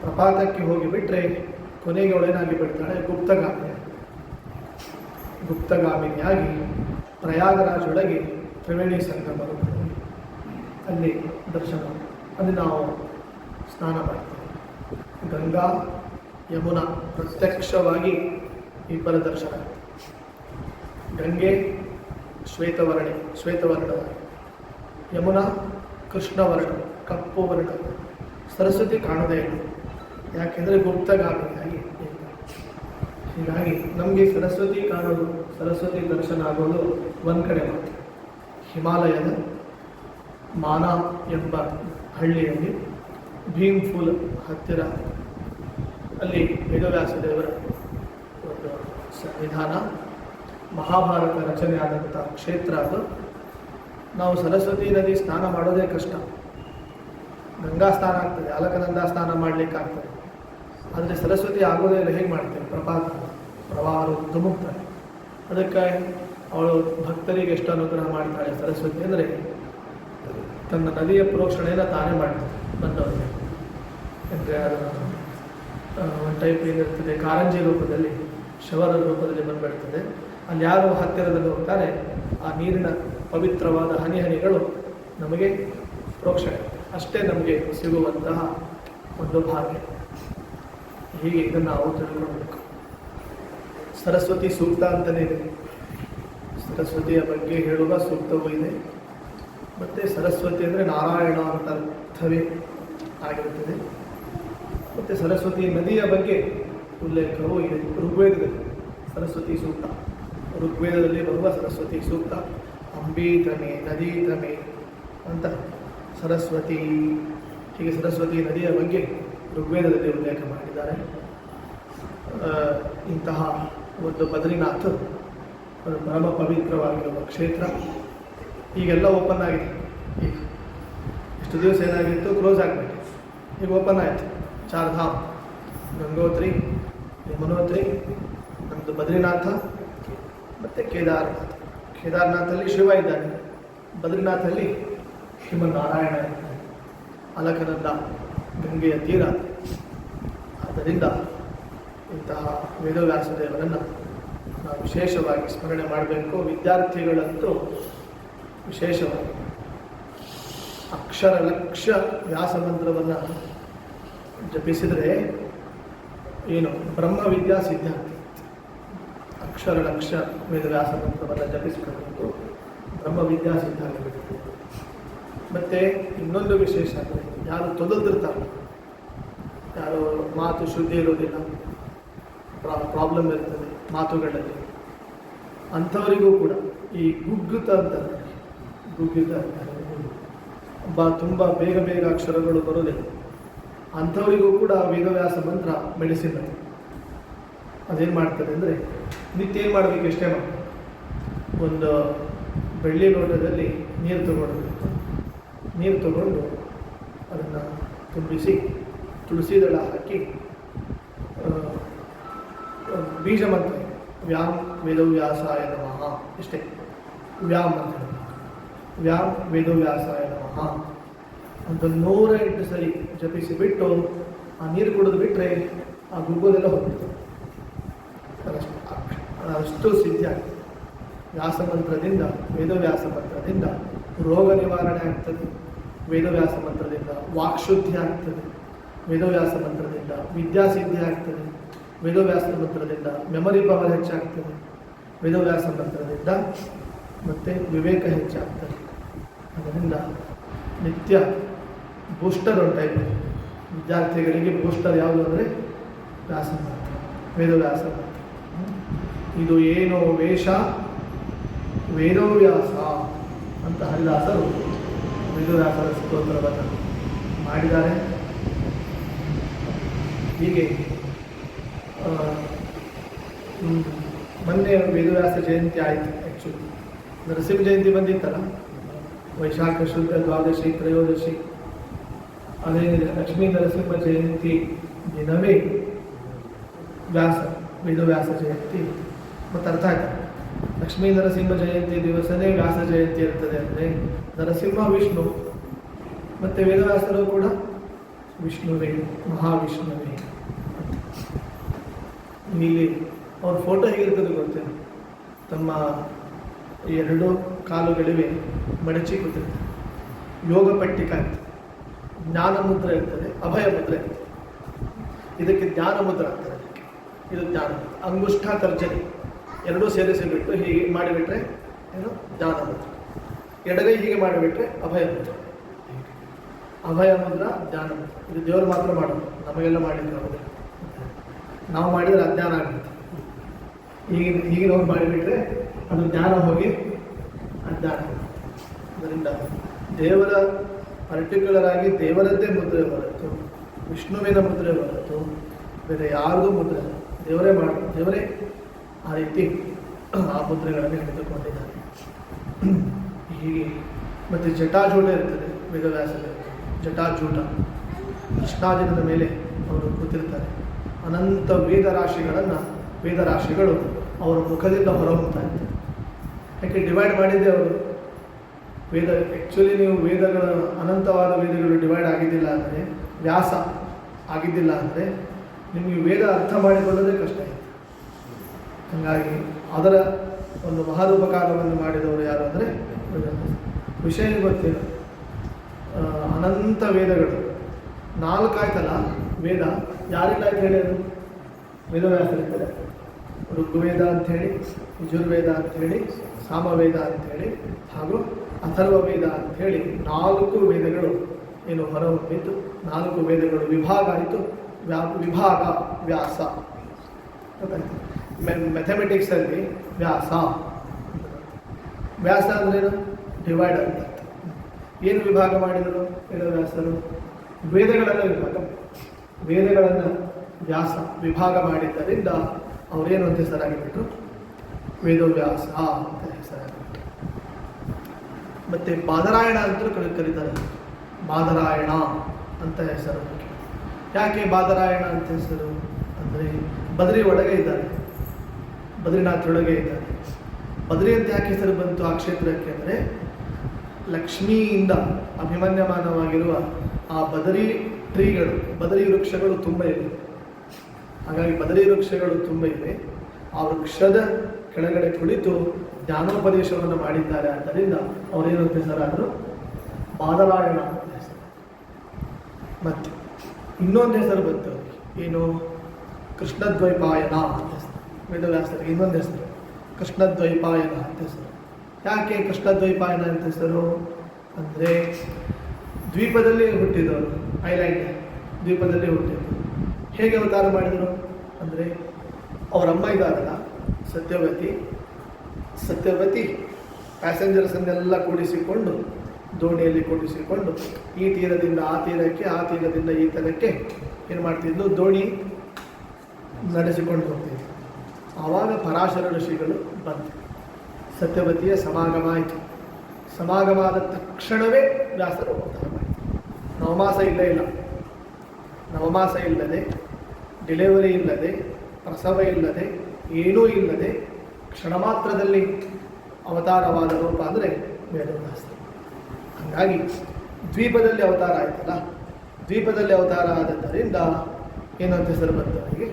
ಪ್ರಪಾತಕ್ಕೆ ಹೋಗಿ ಬಿಟ್ಟರೆ ಕೊನೆಗೆ ಅವಳೇನಾಗಿ ಬಿಡ್ತಾಳೆ, ಗುಪ್ತಗಾಮಿನಿಯಾಗಿ ಪ್ರಯಾಗರಾಜೊಳಗೆ ತ್ರಿವೇಣಿ ಸಂಗಮ ರೂಪದಲ್ಲಿ ಅಲ್ಲಿ ದರ್ಶನ. ಅಲ್ಲಿ ನಾವು ಸ್ನಾನ ಮಾಡ್ತೇವೆ. ಗಂಗಾ ಯಮುನಾ ಪ್ರತ್ಯಕ್ಷವಾಗಿ ಇಬ್ಬರ ದರ್ಶನ. ಗಂಗೆ ಶ್ವೇತವರ್ಣ, ಯಮುನಾ ಕೃಷ್ಣವರ್ಣ ಕಪ್ಪು ವರ್ಣ, ಸರಸ್ವತಿ ಕಾಣದೇ ಇಲ್ಲ, ಯಾಕೆಂದರೆ ಗುಪ್ತಗಾಮಿಯಾಗಿ. ಹೀಗಾಗಿ ನಮಗೆ ಸರಸ್ವತಿ ಕಾಣೋದು, ಸರಸ್ವತಿ ದರ್ಶನ ಆಗೋದು ಒಂದು ಕಡೆ ಮಾತ್ರ. ಹಿಮಾಲಯದ ಮಾನ ಎಂಬ ಹಳ್ಳಿಯಲ್ಲಿ ಭೀಮ್ ಫೂಲ್ ಹತ್ತಿರ ಅಲ್ಲಿ ವೇದವ್ಯಾಸದೇವರ ಒಂದು ಸನ್ನಿಧಾನ, ಮಹಾಭಾರತ ರಚನೆ ಆದಂಥ ಕ್ಷೇತ್ರ ಅದು. ನಾವು ಸರಸ್ವತಿ ನದಿ ಸ್ನಾನ ಮಾಡೋದೇ ಕಷ್ಟ. ಗಂಗಾ ಸ್ನಾನ ಆಗ್ತದೆ, ಅಲಕನಂದ ಸ್ನಾನ ಮಾಡಲಿಕ್ಕಾಗ್ತದೆ, ಆದರೆ ಸರಸ್ವತಿ ಆಗೋದೇ ಇಲ್ಲ. ಹೇಗೆ ಮಾಡ್ತೇವೆ? ಪ್ರವಾಹ ಧುಮುಕ್ತಾರೆ. ಅದಕ್ಕೆ ಅವಳು ಭಕ್ತರಿಗೆ ಎಷ್ಟು ಅನುಗ್ರಹ ಮಾಡ್ತಾಳೆ ಸರಸ್ವತಿ ಅಂದರೆ, ತನ್ನ ನದಿಯ ಪ್ರೋಕ್ಷಣೆಯನ್ನು ತಾನೇ ಮಾಡ್ತಾಳೆ ಬಂದವರಿಗೆ. ಅಂದರೆ ಅದು ಒಂದು ಟೈಪ್ ಏನಿರ್ತದೆ, ಕಾರಂಜಿ ರೂಪದಲ್ಲಿ, ಶವರ ರೂಪದಲ್ಲಿ ಬಂದುಬಿಡ್ತದೆ. ಅಲ್ಲಿ ಯಾರು ಹತ್ತಿರದಲ್ಲಿ ಹೋಗ್ತಾರೆ, ಆ ನೀರಿನ ಪವಿತ್ರವಾದ ಹನಿಗಳು ನಮಗೆ ಪ್ರೋಕ್ಷಣೆ, ಅಷ್ಟೇ ನಮಗೆ ಸಿಗುವಂತಹ ಒಂದು ಭಾಗ್ಯ. ಹೀಗೆ ಇದನ್ನು ನಾವು ತಿಳ್ಕೊಳ್ಬೇಕು. ಸರಸ್ವತಿ ಸೂಕ್ತ ಅಂತಲೇ ಇದೆ, ಸರಸ್ವತಿಯ ಬಗ್ಗೆ ಹೇಳುವ ಸೂಕ್ತವೂ ಇದೆ. ಮತ್ತು ಸರಸ್ವತಿ ಅಂದರೆ ನಾರಾಯಣ ಅಂತ ಅರ್ಥವೇ ಆಗಿರುತ್ತದೆ. ಮತ್ತು ಸರಸ್ವತಿ ನದಿಯ ಬಗ್ಗೆ ಉಲ್ಲೇಖವೂ ಇದೆ ಋಗ್ವೇದದಲ್ಲಿ. ಸರಸ್ವತಿ ಸೂಕ್ತ, ಋಗ್ವೇದದಲ್ಲಿ ಬರುವ ಸರಸ್ವತಿ ಸೂಕ್ತ, ಅಂಬೀತಮೆ ನದೀತಮೆ ಅಂತ ಸರಸ್ವತಿ, ಹೀಗೆ ಸರಸ್ವತಿ ನದಿಯ ಬಗ್ಗೆ ಋಗ್ವೇದದಲ್ಲಿ ಉಲ್ಲೇಖ ಮಾಡಿದ್ದಾರೆ. ಇಂತಹ ಒಂದು ಬದ್ರಿನಾಥ್ ಒಂದು ಪರಮ ಪವಿತ್ರವಾಗಿರುವ ಕ್ಷೇತ್ರ. ಈಗೆಲ್ಲ ಓಪನ್ ಆಗಿದೆ. ಈಗ ಇಷ್ಟು ದಿವಸ ಏನಾಗಿತ್ತು, ಕ್ಲೋಸ್ ಆಗಿಬಿಟ್ಟು ಈಗ ಓಪನ್ ಆಯಿತು. ಚಾರ್ಧಾಮ್, ಗಂಗೋತ್ರಿ, ಯಮುನೋತ್ರಿ, ನಮ್ಮದು ಬದ್ರಿನಾಥ ಮತ್ತು ಕೇದಾರನಾಥ. ಕೇದಾರನಾಥಲ್ಲಿ ಶಿವ ಇದ್ದಾನೆ, ಬದ್ರಿನಾಥಲ್ಲಿ ಶ್ರೀಮನ್ನಾರಾಯಣ ಇದ್ದಾನೆ, ಅಲಕನಂದ ಗಂಗೆಯ ತೀರ. ಆದ್ದರಿಂದ ಇಂತಹ ವೇದವ್ಯಾಸದೇವರನ್ನು ನಾವು ವಿಶೇಷವಾಗಿ ಸ್ಮರಣೆ ಮಾಡಬೇಕು. ವಿದ್ಯಾರ್ಥಿಗಳಂತೂ ವಿಶೇಷವಾಗಿ ಅಕ್ಷರ ಲಕ್ಷ ವ್ಯಾಸಮಂತ್ರವನ್ನು ಜಪಿಸಿದರೆ ಏನು ಬ್ರಹ್ಮವಿದ್ಯಾ ಸಿದ್ಧ. ಅಕ್ಷರ ಲಕ್ಷ ವೇದವ್ಯಾಸ ಮಂತ್ರವನ್ನು ಜಪಿಸಿಕೊಳ್ಳಬೇಕು, ಬ್ರಹ್ಮವಿದ್ಯಾ ಸಿದ್ಧ ಆಗಬೇಕು. ಮತ್ತು ಇನ್ನೊಂದು ವಿಶೇಷ ಅಂದರೆ, ಯಾರು ತೊದಲ್ದಿರ್ತಾರೆ, ಯಾರು ಮಾತು ಶುದ್ಧಿ ಇರೋದಿಲ್ಲ, ಪ್ರಾಬ್ಲಮ್ ಇರ್ತದೆ ಮಾತುಗಳಲ್ಲಿ, ಅಂಥವರಿಗೂ ಕೂಡ ಈ ಗುಗ್ಗುತ ಅಂತಾರೆ, ತುಂಬ ಬೇಗ ಅಕ್ಷರಗಳು ಬರೋದಿಲ್ಲ, ಅಂಥವರಿಗೂ ಕೂಡ ವೇದವ್ಯಾಸ ಮಂತ್ರ ಮೆಡಿಸಿನ್. ಅದೇನು ಮಾಡ್ತದೆ ಅಂದರೆ, ನಿತ್ಯ ಏನು ಮಾಡಬೇಕು, ಇಷ್ಟೇ ಮಾಡಿ ಒಂದು ಬೆಳ್ಳಿ ಲೋಟದಲ್ಲಿ ನೀರು ತಗೊಂಡು ಅದನ್ನು ತುಂಬಿಸಿ ತುಳಸಿ ದಳ ಹಾಕಿ ಬೀಜ ಮಂತ್ರ ವ್ಯಾಮ್ ವೇದವ್ಯಾಸಾಯ ನಮಃ, ಇಷ್ಟೇ ವ್ಯಾಮ್ ಅಂತ ಹೇಳಬೇಕು. ವೇದವ್ಯಾಸಾಯ ನಮಃ ಅಂತ 108 ಸರಿ ಜಪಿಸಿ ಬಿಟ್ಟು ಆ ನೀರು ಕುಡಿದು ಬಿಟ್ಟರೆ ಆ ಗುಗ್ಗೋದೆಲ್ಲ ಹೋಗ್ತದೆ. ಅಷ್ಟು ಸಿದ್ಧಿ ಆಗ್ತದೆ. ವ್ಯಾಸ ಮಂತ್ರದಿಂದ, ವೇದವ್ಯಾಸ ಮಂತ್ರದಿಂದ ರೋಗ ನಿವಾರಣೆ ಆಗ್ತದೆ. ವೇದವ್ಯಾಸ ಮಂತ್ರದಿಂದ ವಾಕ್ಶುದ್ಧಿ ಆಗ್ತದೆ. ವೇದವ್ಯಾಸ ಮಂತ್ರದಿಂದ ವಿದ್ಯಾಸಿದ್ಧಿ ಆಗ್ತದೆ. ವೇದವ್ಯಾಸ ಮಂತ್ರದಿಂದ ಮೆಮೊರಿ ಪವರ್ ಹೆಚ್ಚಾಗ್ತದೆ. ವೇದವ್ಯಾಸ ಮಂತ್ರದಿಂದ ಮತ್ತು ವಿವೇಕ ಹೆಚ್ಚಾಗ್ತದೆ. ಅದರಿಂದ ನಿತ್ಯ ಬೂಸ್ಟರ್ ಟೈಪ್ ವಿದ್ಯಾರ್ಥಿಗಳಿಗೆ ಬೂಸ್ಟರ್ ಯಾವುದು ಅಂದರೆ ವ್ಯಾಸ ಮಂತ್ರ, ವೇದವ್ಯಾಸ ಮಂತ್ರ. ಇದು ಏನೋ ವೇಷ ವೇದವ್ಯಾಸ ಅಂತ ಹರಿದಾಸರು ವೇದವ್ಯಾಸರ ಸ್ತೋತ್ರವನ್ನು ಮಾಡಿದ್ದಾರೆ. ಹೀಗೆ ಮೊನ್ನೆ ವೇದವ್ಯಾಸ ಜಯಂತಿ ಆಯಿತು. ಆ್ಯಕ್ಚುಲಿ ನರಸಿಂಹ ಜಯಂತಿ ಬಂದಿತ್ತಲ್ಲ, ವೈಶಾಖ ಶುದ್ಧ ದ್ವಾದಶಿ ತ್ರಯೋದಶಿ. ಅದೇನಿದೆ ಲಕ್ಷ್ಮೀ ನರಸಿಂಹ ಜಯಂತಿ ದಿನವೇ ವೇದವ್ಯಾಸ ಜಯಂತಿ. ಮತ್ತು ಅರ್ಥ ಆಯ್ತು, ಲಕ್ಷ್ಮೀ ನರಸಿಂಹ ಜಯಂತಿ ದಿವಸನೇ ವ್ಯಾಸ ಜಯಂತಿ ಇರ್ತದೆ ಅಂದರೆ ನರಸಿಂಹ ವಿಷ್ಣು ಮತ್ತು ವೇದವ್ಯಾಸರು ಕೂಡ ವಿಷ್ಣುವೇ, ಮಹಾವಿಷ್ಣುವೇ. ಇಲ್ಲಿ ಅವ್ರ ಫೋಟೋ ಹೇಗಿರ್ತದೆ ಗೊತ್ತೇನು? ತಮ್ಮ 2 ಕಾಲುಗಳಿವೆ ಮಡಚಿ ಕೂತಿರ್ತದೆ. ಯೋಗ ಪಟ್ಟಿಕ ಇರ್ತದೆ, ಜ್ಞಾನ ಮುದ್ರೆ ಇರ್ತದೆ, ಅಭಯ ಮುದ್ರೆ ಇರ್ತದೆ. ಇದಕ್ಕೆ ಜ್ಞಾನ ಮುದ್ರೆ ಆಗ್ತದೆ. ಇದು ಜ್ಞಾನ ಮುದ್ರೆ. ಅಂಗುಷ್ಠ ತರ್ಜನಿ ಎರಡೂ ಸೇರಿಸಿಬಿಟ್ಟು ಹೀಗೆ ಮಾಡಿಬಿಟ್ರೆ ಏನು ಜ್ಞಾನ ಮುದ್ರೆ. ಎಡಗೈ ಹೀಗೆ ಮಾಡಿಬಿಟ್ರೆ ಅಭಯ ಮುದ್ರೆ. ಅಭಯ ಮುದ್ರ, ಜ್ಞಾನ ಮುದ್ರ. ಇದು ದೇವರು ಮಾತ್ರ ಮಾಡೋದು, ನಮಗೆಲ್ಲ ಮಾಡಿದ್ರು ಅವರು. ನಾವು ಮಾಡಿದರೆ ಅಜ್ಞಾನ ಆಗುತ್ತೆ. ಈಗಿನವ್ರು ಮಾಡಿಬಿಟ್ರೆ ಅದು ಜ್ಞಾನ ಹೋಗಿ ಅಜ್ಞಾನ. ಅದರಿಂದ ದೇವರ ಪರ್ಟಿಕ್ಯುಲರ್ ಆಗಿ ದೇವರದ್ದೇ ಮುದ್ರೆ ಹೊರತು, ವಿಷ್ಣುವಿನ ಮುದ್ರೆ ಹೊರತು ಬೇರೆ ಯಾರ್ದು ಮುದ್ರೆ ದೇವರೇ ಮಾಡೋದು. ದೇವರೇ ಆ ರೀತಿ ಆ ಮುದ್ರೆಗಳನ್ನು ಹಿಡಿದುಕೊಂಡಿದ್ದಾರೆ. ಹೀಗೆ ಮತ್ತು ಜಟಾಜೂಟ ಇರ್ತದೆ ವೇದವ್ಯಾಸದಲ್ಲಿ. ಜಟಾಜೂಟ ಕೃಷ್ಣಾಜಿನದ ಮೇಲೆ ಅವರು ಕೂತಿರ್ತಾರೆ. ಅನಂತ ವೇದರಾಶಿಗಳು ಅವರ ಮುಖದಿಂದ ಹೊರಹೊಮ್ತಾ ಇರ್ತಾರೆ. ಯಾಕೆ ಡಿವೈಡ್ ಮಾಡಿದ್ದೆ ಅವರು ವೇದ. ಆ್ಯಕ್ಚುಲಿ ನೀವು ವೇದಗಳ ಅನಂತವಾದ ವೇದಗಳು ಡಿವೈಡ್ ಆಗಿದ್ದಿಲ್ಲ ಅಂದರೆ, ವ್ಯಾಸ ಆಗಿದ್ದಿಲ್ಲ ಅಂದರೆ ನಿಮಗೆ ವೇದ ಅರ್ಥ ಮಾಡಿಕೊಳ್ಳೋದೇ ಕಷ್ಟ ಇದೆ. ಹಾಗಾಗಿ ಅದರ ಒಂದು ಮಹದುಪಕಾರವನ್ನು ಮಾಡಿದವರು ಯಾರು ಅಂದರೆ ವಿಷಯ ಗೊತ್ತಿಲ್ಲ. ಅನಂತ ವೇದಗಳು 4 ಆಯ್ತಲ್ಲ ವೇದ. ಯಾರಿಲ್ಲ ಅಂತ ಹೇಳಿದರು? ವೇದವ್ಯಾಸರಿದ್ದಾರೆ. ಋಗ್ವೇದ ಅಂಥೇಳಿ, ಯಜುರ್ವೇದ ಅಂಥೇಳಿ, ಸಾಮವೇದ ಅಂಥೇಳಿ ಹಾಗೂ ಅಥರ್ವವೇದ ಅಂಥೇಳಿ 4 ವೇದಗಳು ಏನು ಹೊರಹೊಮ್ಮಿತ್ತು. 4 ವೇದಗಳು ವಿಭಾಗ ಆಯಿತು. ವಿಭಾಗ ವ್ಯಾಸ ಗೊತ್ತಾಯ್ತು. ಮ್ಯಾಥಮೆಟಿಕ್ಸಲ್ಲಿ ವ್ಯಾಸ ಅಂದ್ರೇನು? ಡಿವೈಡ್ ಅಂತ. ಏನು ವಿಭಾಗ ಮಾಡಿದರು ವೇದವ್ಯಾಸರು? ವೇದಗಳನ್ನು ವ್ಯಾಸ ವಿಭಾಗ ಮಾಡಿದ್ದರಿಂದ ಅವರೇನು ಅಂತ ಹೆಸರಾಗಿಬಿಟ್ರು? ವೇದವ್ಯಾಸ ಅಂತ ಹೆಸರಾಗಿಬಿಟ್ರು. ಮತ್ತು ಬಾದರಾಯಣ ಅಂತಲೂ ಕರೀತಾರೆ. ಬಾದರಾಯಣ ಅಂತ ಹೆಸರು. ಯಾಕೆ ಬಾದರಾಯಣ ಅಂತ ಹೆಸರು ಅಂದರೆ ಬದ್ರಿ ಒಳಗೆ ಇದ್ದಾರೆ, ಬದ್ರಿನಾಥ್ ಒಳಗೆ ಇದ್ದಾರೆ. ಬದ್ರಿ ಅಂತ ಯಾಕೆ ಹೆಸರು ಬಂತು ಆ ಕ್ಷೇತ್ರಕ್ಕೆ ಅಂದರೆ ಲಕ್ಷ್ಮಿಯಿಂದ ಅಭಿಮನ್ಯಮಾನವಾಗಿರುವ ಆ ಬದರಿ ಬದರಿ ವೃಕ್ಷಗಳು ತುಂಬ ಇವೆ. ಹಾಗಾಗಿ ಬದರಿ ವೃಕ್ಷಗಳು ತುಂಬ ಇವೆ. ಆ ವೃಕ್ಷದ ಕೆಳಗಡೆ ಕುಳಿತು ಜ್ಞಾನೋಪದೇಶವನ್ನು ಮಾಡಿದ್ದಾರೆ. ಆದ್ದರಿಂದ ಅವರೇನು ಅಂತ ಹೆಸರಾದರು? ಬಾದರಾಯಣ ಅಂತ ಹೆಸರು. ಮತ್ತು ಇನ್ನೊಂದು ಹೆಸರು ಬಂತು, ಏನು? ಕೃಷ್ಣದ್ವೈಪಾಯನ ಅಂತ ಹೆಸರು. ವೇದವ್ಯಾಸರಿಗೆ ಇನ್ನೊಂದು ಹೆಸರು ಕೃಷ್ಣದ್ವೈಪಾಯನ ಅಂತ ಹೆಸರು. ಯಾಕೆ ಕೃಷ್ಣದ್ವೈಪಾಯನ ಅಂತ ಹೆಸರು ಅಂದರೆ ದ್ವೀಪದಲ್ಲಿ ಹುಟ್ಟಿದವರು, ಐಲ್ಯಾಂಡ್ ದ್ವೀಪದಲ್ಲಿ ಹುಟ್ಟಿದರು. ಹೇಗೆ ಅವತಾರ ಮಾಡಿದರು ಅಂದರೆ ಅವರಮ್ಮ ಇದ್ದಾರಲ್ಲ ಸತ್ಯವತಿ ಪ್ಯಾಸೆಂಜರ್ಸನ್ನೆಲ್ಲ ಕೂಡಿಸಿಕೊಂಡು ದೋಣಿಯಲ್ಲಿ ಕೂಡಿಸಿಕೊಂಡು ಈ ತೀರದಿಂದ ಆ ತೀರಕ್ಕೆ, ಆ ತೀರದಿಂದ ಈ ತೀರಕ್ಕೆ ಏನು ಮಾಡ್ತಿದ್ಲು? ದೋಣಿ ನಡೆಸಿಕೊಂಡು ಹೋಗ್ತಿದ್ದರು. ಆವಾಗ ಪರಾಶರ ಋಷಿಗಳು ಬಂತು. ಸತ್ಯವತಿಯ ಸಮಾಗಮ ಆಯಿತು. ಸಮಾಗಮ ಆದ ತಕ್ಷಣವೇ ವ್ಯಾಸರು ಅವತಾರ ಮಾಡಿದರು. ನವಮಾಸ ಇಲ್ಲದೆ, ಡೆಲಿವರಿ ಇಲ್ಲದೆ, ಪ್ರಸವ ಇಲ್ಲದೆ, ಏನೂ ಇಲ್ಲದೆ ಕ್ಷಣ ಮಾತ್ರದಲ್ಲಿ ಅವತಾರವಾದ ರೂಪ ಅಂದರೆ ವೇದವ್ಯಾಸ. ಹಾಗಾಗಿ ದ್ವೀಪದಲ್ಲಿ ಅವತಾರ ಆಯ್ತಲ್ಲ, ದ್ವೀಪದಲ್ಲಿ ಅವತಾರ ಆದದ್ದರಿಂದ ಏನಂತ ಹೆಸರು ಬಂತು ಅವರಿಗೆ?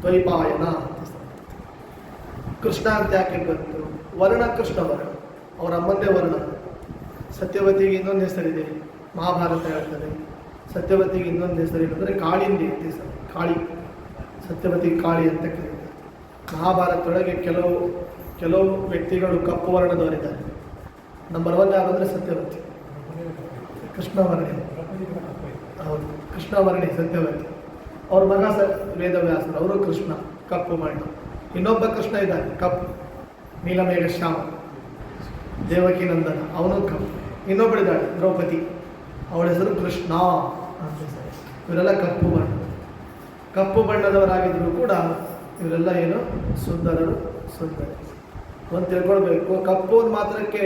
ದ್ವೈಪಾಯನ ಅಂತ ಹೆಸರು. ಕೃಷ್ಣ ಅಂತ ಯಾಕೆ ಬಂತು? ವರ್ಣ ಕೃಷ್ಣ ವರ್ಣ, ಅವರ ಅಮ್ಮಂದೇ ವರ್ಣ. ಸತ್ಯವತಿಗೆ ಇನ್ನೊಂದು ಹೆಸರಿದೆ, ಮಹಾಭಾರತ ಹೇಳ್ತದೆ. ಸತ್ಯವತಿಗೆ ಇನ್ನೊಂದು ಹೆಸರೇನೆಂದರೆ ಕಾಳಿಂದಿ ಅಂತ ಹೆಸರು, ಕಾಳಿ. ಸತ್ಯವತಿ ಕಾಳಿ ಅಂತ ಕರೀತಾರೆ. ಮಹಾಭಾರತದೊಳಗೆ ಕೆಲವು ವ್ಯಕ್ತಿಗಳು ಕಪ್ಪು ವರ್ಣದವರಿದ್ದಾರೆ. ನಂಬರ್ 1 ಯಾರಂದರೆ ಸತ್ಯವತಿ, ಕೃಷ್ಣವರ್ಣಿ. ಹೌದು, ಕೃಷ್ಣವರ್ಣಿ ಸತ್ಯವತಿ. ಅವ್ರ ಮಗ ವೇದವ್ಯಾಸರು, ಅವರು ಕೃಷ್ಣ, ಕಪ್ಪು ಬಣ್ಣ. ಇನ್ನೊಬ್ಬ ಕೃಷ್ಣ ಇದ್ದಾನೆ ಕಪ್ಪು, ನೀಲಮೇಘ ಶ್ಯಾಮ, ದೇವಕಿ ನಂದನ, ಅವನು ಕಪ್ಪು. ಇನ್ನೊಬ್ಬಳಿದ್ದಾಳೆ ದ್ರೌಪದಿ, ಅವಳ ಹೆಸರು ಕೃಷ್ಣ ಅಂತ ಹೆಸರು. ಇವರೆಲ್ಲ ಕಪ್ಪು ಬಣ್ಣ. ಕಪ್ಪು ಬಣ್ಣದವರಾಗಿದ್ದರೂ ಕೂಡ ಇವರೆಲ್ಲ ಏನು ಸುಂದರರು, ಸುಂದರಿ. ಒಂದು ತಿಳ್ಕೊಳ್ಬೇಕು, ಕಪ್ಪು ಒಂದು ಮಾತ್ರಕ್ಕೆ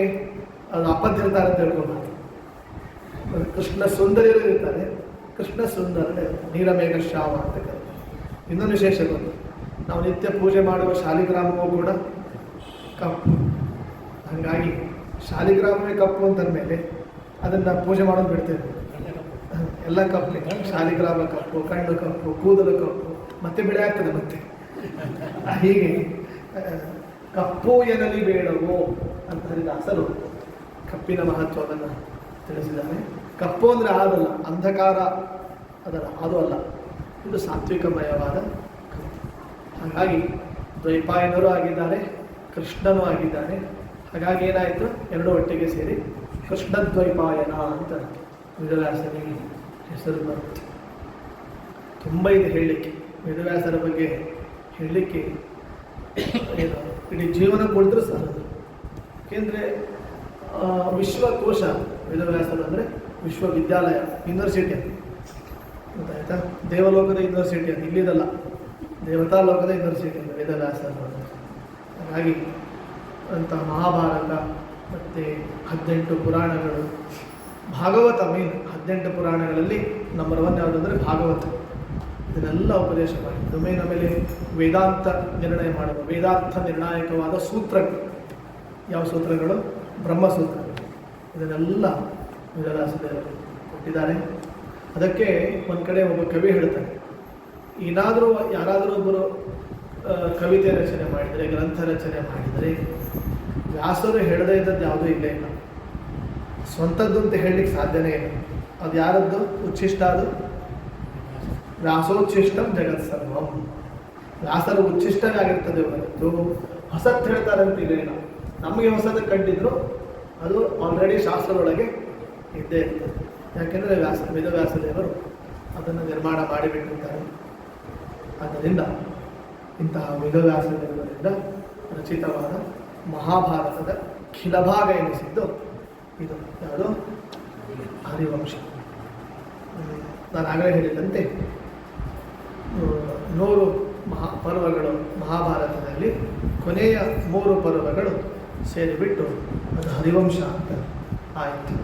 ಅದು ಅಪದ್ದಿರ್ತಾರೆ ಅಂತ ತಿಳ್ಕೊಳ್ಬೇಕು. ಕೃಷ್ಣ ಸುಂದರಿಯರು ಇರ್ತಾರೆ, ಕೃಷ್ಣ ಸುಂದರನೇ ಇರ್ತಾರೆ. ನೀಲಮೇಘ ಶ್ಯಾಮ ಅಂತ ಕರೀತಾರೆ. ಇನ್ನೊಂದು ವಿಶೇಷ ಗೊತ್ತು, ನಾವು ನಿತ್ಯ ಪೂಜೆ ಮಾಡುವ ಶಾಲಿಗ್ರಾಮವೂ ಕೂಡ ಕಪ್ಪು. ಹಾಗಾಗಿ ಶಾಲಿಗ್ರಾಮವೇ ಕಪ್ಪು ಅಂತಂದಮೇಲೆ ಅದನ್ನು ಪೂಜೆ ಮಾಡೋದು ಬಿಡ್ತೇವೆ. ಎಲ್ಲ ಕಪ್ಪು, ಶಾಲಿಗ್ರಾಮ ಕಪ್ಪು, ಕಣ್ಣು ಕಪ್ಪು, ಕೂದಲು ಕಪ್ಪು, ಮತ್ತೆ ಬೆಳೆ ಆಗ್ತದೆ ಮತ್ತೆ. ಹೀಗೆ ಕಪ್ಪು ಎನ್ನಲಿ ಬೇಡವೋ ಅಂತ ಹರಿದಾಸರು ಕಪ್ಪಿನ ಮಹತ್ವವನ್ನು ತಿಳಿಸಿದ್ದಾನೆ. ಕಪ್ಪು ಅಂದರೆ ಆದಲ್ಲ, ಅಂಧಕಾರ ಅದಲ್ಲ, ಅದು ಅಲ್ಲ, ಇದು ಸಾತ್ವಿಕಮಯವಾದ ಕಪ್ಪು. ಹಾಗಾಗಿ ದ್ವೈಪಾಯನರು ಆಗಿದ್ದಾರೆ, ಕೃಷ್ಣನೂ ಆಗಿದ್ದಾನೆ. ಹಾಗಾಗಿ ಏನಾಯಿತು, ಎರಡೂ ಒಟ್ಟಿಗೆ ಸೇರಿ ಕೃಷ್ಣದ್ವೈಪಾಯನ ಅಂತ ವೇದವ್ಯಾಸನಿಗೆ ಹೆಸರು ಬರುತ್ತೆ. ತುಂಬ ಇದೆ ಹೇಳಲಿಕ್ಕೆ, ವೇದವ್ಯಾಸರ ಬಗ್ಗೆ ಹೇಳಲಿಕ್ಕೆ ಏನು ಇಡೀ ಜೀವನ ಕೊಡಿದ್ರೂ ಸಾಲದು. ಏಕೆಂದರೆ ವಿಶ್ವಕೋಶ ವೇದವ್ಯಾಸರು ಅಂದರೆ ವಿಶ್ವವಿದ್ಯಾಲಯ, ಯೂನಿವರ್ಸಿಟಿ ಅಂತ ಗೊತ್ತಾಯ್ತಾ. ದೇವಲೋಕದ ಯೂನಿವರ್ಸಿಟಿ ಅಂತ, ಇಲ್ಲಿದಲ್ಲ, ದೇವತಾ ಲೋಕದ ಯೂನಿವರ್ಸಿಟಿ ಅಂತ ವೇದವ್ಯಾಸರು. ಹಾಗಾಗಿ ಅಂತ ಮಹಾಭಾರತ ಮತ್ತು 18 ಪುರಾಣಗಳು, ಭಾಗವತ ಮೇನ್. 18 ಪುರಾಣಗಳಲ್ಲಿ ನಂಬರ್ 1 ಯಾವುದಂದರೆ ಭಾಗವತ. ಇದನ್ನೆಲ್ಲ ಉಪದೇಶ ಮಾಡಿದ್ದು ಮೇನ್. ಆಮೇಲೆ ವೇದಾಂತ ನಿರ್ಣಯ ಮಾಡುವ, ವೇದಾರ್ಥ ನಿರ್ಣಾಯಕವಾದ ಸೂತ್ರಗಳು. ಯಾವ ಸೂತ್ರಗಳು? ಬ್ರಹ್ಮಸೂತ್ರಗಳು. ಇದನ್ನೆಲ್ಲ ವೇದವ್ಯಾಸದೇವರು ಕೊಟ್ಟಿದ್ದಾರೆ. ಅದಕ್ಕೆ ಒಂದು ಕಡೆ ಒಬ್ಬ ಕವಿ ಹೇಳ್ತಾನೆ, ಯಾರಾದರೂ ಒಬ್ಬರು ಕವಿತೆ ರಚನೆ ಮಾಡಿದರೆ, ಗ್ರಂಥ ರಚನೆ ಮಾಡಿದರೆ, ವ್ಯಾಸರು ಹೇಳದೇ ಇದ್ದದ್ದು ಯಾವುದೂ ಇಲ್ಲ ಇಲ್ಲ, ಸ್ವಂತದ್ದು ಅಂತ ಹೇಳಲಿಕ್ಕೆ ಸಾಧ್ಯನೇ ಇಲ್ಲ. ಅದು ಯಾರದ್ದು ಉಚ್ಛಿಷ್ಟ? ಅದು ವ್ಯಾಸೋಚ್ಛಿಷ್ಟಂ ಜಗತ್ಸರ್ವಂ. ವ್ಯಾಸರು ಉಚ್ಛಿಷ್ಟವೇ ಆಗಿರ್ತದೆ ಹೊರತು ಹೊಸತ್ತು ಹೇಳ್ತಾರೆ ಅಂತ ಇಲ್ಲ. ನಮಗೆ ಹೊಸದು ಕಂಡಿದ್ರು ಅದು ಆಲ್ರೆಡಿ ಶಾಸ್ತ್ರದೊಳಗೆ ಇದ್ದೇ ಇರ್ತದೆ. ಯಾಕೆಂದರೆ ವೇದವ್ಯಾಸದೇವರು ಅದನ್ನು ನಿರ್ಮಾಣ ಮಾಡಿಬಿಟ್ಟಿರ್ತಾರೆ. ಆದ್ದರಿಂದ ಇಂತಹ ವೇದವ್ಯಾಸದೇವರಿಂದ ರಚಿತವಾದ ಮಹಾಭಾರತದ ಖಿಲಭಾಗ ಎನಿಸಿದ್ದು ಇದು ಯಾವುದು? ಹರಿವಂಶ. ನಾನು ಆಗಲೇ ಹೇಳಿದಂತೆ 100 ಪರ್ವಗಳು ಮಹಾಭಾರತದಲ್ಲಿ, ಕೊನೆಯ 3 ಪರ್ವಗಳು ಸೇರಿಬಿಟ್ಟು ಅದು ಹರಿವಂಶ ಅಂತ ಆಯಿತು.